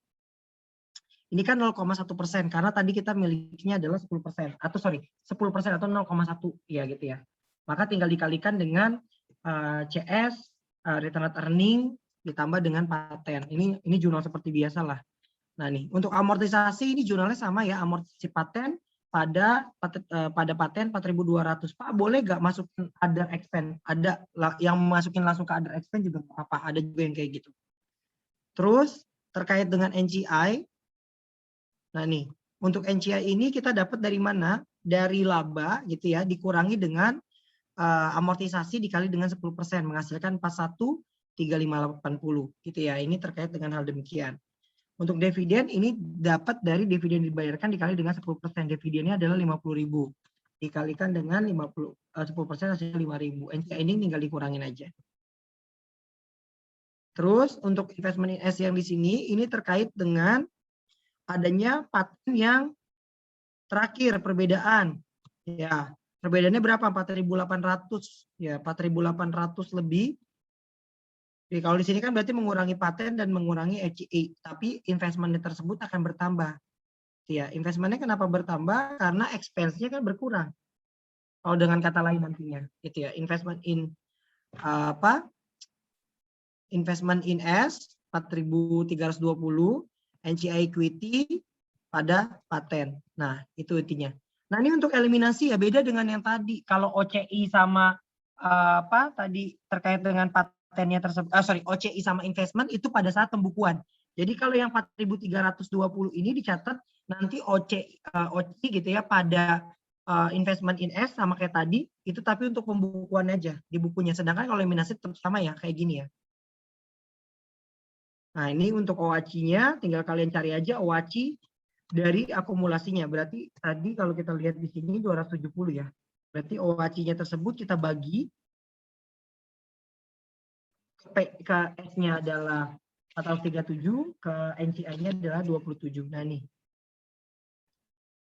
kan 0,1%, karena tadi kita miliknya adalah 10%, atau sorry, 10% atau 0,1 ya gitu ya. Maka tinggal dikalikan dengan CS, return earning, ditambah dengan paten. Ini jurnal seperti biasa lah. Nah nih, untuk amortisasi ini jurnalnya sama ya, amortisasi paten, pada paten 4.200. Pak, boleh nggak masukin other expense? Ada yang masukin langsung ke other expense juga nggak apa-apa. Ada juga yang kayak gitu. Terus terkait dengan NCI. Nah nih, untuk NCI ini kita dapat dari mana? Dari laba gitu ya, dikurangi dengan amortisasi dikali dengan 10%, menghasilkan 41.3580 gitu ya. Ini terkait dengan hal demikian. Untuk dividen ini dapat dari dividen dibayarkan dikali dengan 10%. Dividennya adalah 50.000. Dikalikan dengan 10% hasilnya 5.000. NCI ini tinggal dikurangin aja. Terus untuk investment in S yang di sini ini terkait dengan adanya paten yang terakhir perbedaan. Ya, perbedaannya berapa? 4.800 ya, 4.800 lebih. Jadi kalau di sini kan berarti mengurangi paten dan mengurangi FCI, tapi investmentnya tersebut akan bertambah. Ya, investmentnya kenapa bertambah? Karena expense-nya kan berkurang. Kalau dengan kata lain nantinya, gitu ya. Investment in Investment in S 4.320, NCI equity pada paten. Nah, itu intinya. Nah, ini untuk eliminasi ya beda dengan yang tadi. Kalau OCI sama tadi terkait dengan patennya tersebut, OCI sama investment itu pada saat pembukuan. Jadi kalau yang 4.320 ini dicatat nanti OCI gitu ya pada investment in S sama kayak tadi, itu tapi untuk pembukuan aja di bukunya. Sedangkan kalau eliminasi tetap sama ya, kayak gini ya. Nah, ini untuk OACI-nya, tinggal kalian cari aja OACI dari akumulasinya. Berarti tadi kalau kita lihat di sini 270 ya. Berarti OACI-nya tersebut kita bagi ke S-nya adalah 437, ke NCI-nya adalah 27. Nah, ini.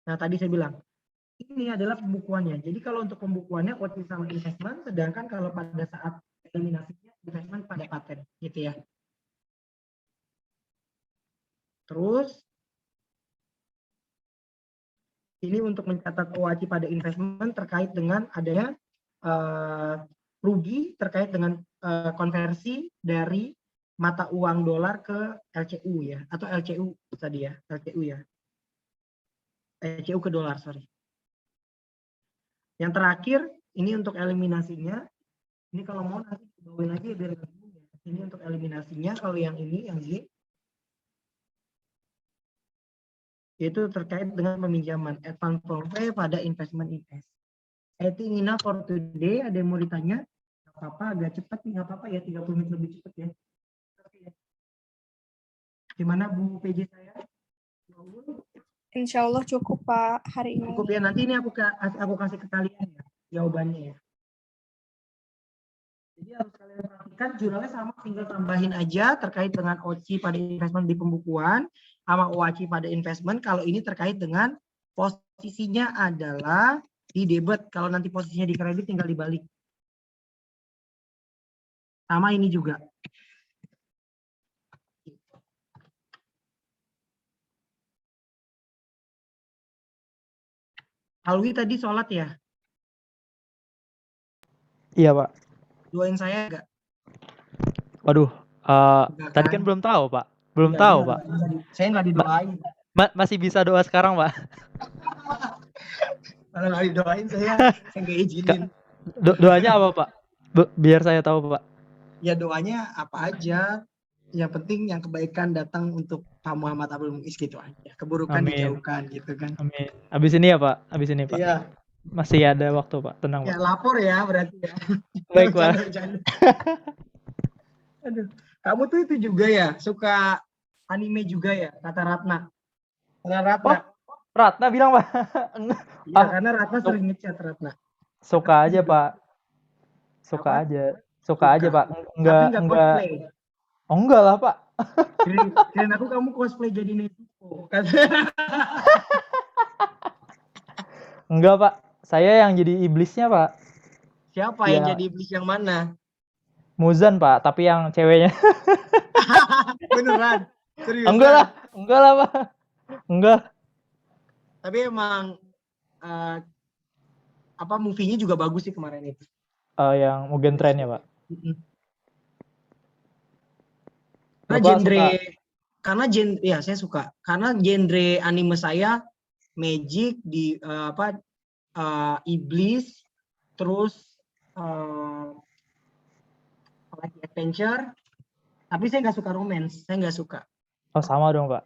Nah, tadi saya bilang, ini adalah pembukuannya. Jadi kalau untuk pembukuannya OACI sama investment, sedangkan kalau pada saat eliminasinya investment pada paten, gitu ya. Terus, ini untuk mencatat OACI pada investment terkait dengan adanya rugi terkait dengan konversi dari mata uang dolar ke LCU ya, atau LCU tadi ya, LCU ya. LCU ke dolar, sorry. Yang terakhir, ini untuk eliminasinya. Ini kalau mau nanti bawain lagi biar ya. Ini untuk eliminasinya, kalau yang ini, yang G. Yaitu terkait dengan peminjaman advance profit pada investment in S. I think enough for today. Ada yang mau ditanya? Nggak apa-apa, agak cepat nih, nggak apa-apa ya, 30 menit lebih cepat ya. Gimana Bu PJ saya? Insya Allah cukup Pak hari ini. Cukup ya, nanti ini aku kasih ke kalian ya, jawabannya ya. Jadi harus kalian perhatikan, jurnalnya sama, tinggal tambahin aja terkait dengan OCI pada investment di pembukuan, sama OACI pada investment, kalau ini terkait dengan posisinya adalah di debit, kalau nanti posisinya di kredit tinggal dibalik. Sama ini juga. Alwi tadi sholat ya? Iya Pak. Doain saya enggak? Waduh, tadi kan belum tahu Pak. Belum tahu Pak. Saya nggak didoain. Masih bisa doa sekarang Pak. Kalau nggak didoain saya nggak izinin. Doanya apa Pak? Biar saya tahu Pak. Ya doanya apa aja. Yang penting yang kebaikan datang untuk Pak Muhammad Abdul Muiz gitu aja. Keburukan Amin. dijauhkan gitu kan. Amin. Abis ini ya Pak. Abis ini Pak. Iya. Masih ada waktu Pak. Tenang Ya Pak. lapor ya berarti ya. Baik Pak. Aduh, kamu tuh itu juga ya suka anime juga ya, kata Ratna. Kata Ratna. Ratna bilang Pak. Iya, karena Ratna sering ngechat Ratna. Suka aja Pak. Suka aja. Suka aja Pak. Enggak. Cosplay. Oh enggak lah Pak. Kirain aku kamu cosplay jadi Nezuko. Enggak Pak. Saya yang jadi iblisnya Pak. Siapa yang jadi iblis yang mana? Muzan Pak, tapi yang ceweknya. Beneran? Serius? Enggak lah Pak. Enggak. Tapi emang movie-nya juga bagus sih kemarin itu. Yang Mugen Train ya Pak. Karena genre ya saya suka. Karena genre anime saya magic di iblis, terus adventure. Tapi saya nggak suka romance. Saya nggak suka. Oh sama dong Pak.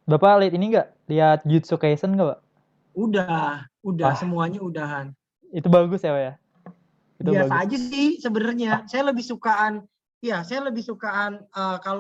Bapak lihat ini nggak? Lihat Jujutsu Kaisen nggak Pak? Udah semuanya udahan. Itu bagus ya Pak ya? Itu Biasa bagus. aja sih sebenarnya. Saya lebih sukaan kalau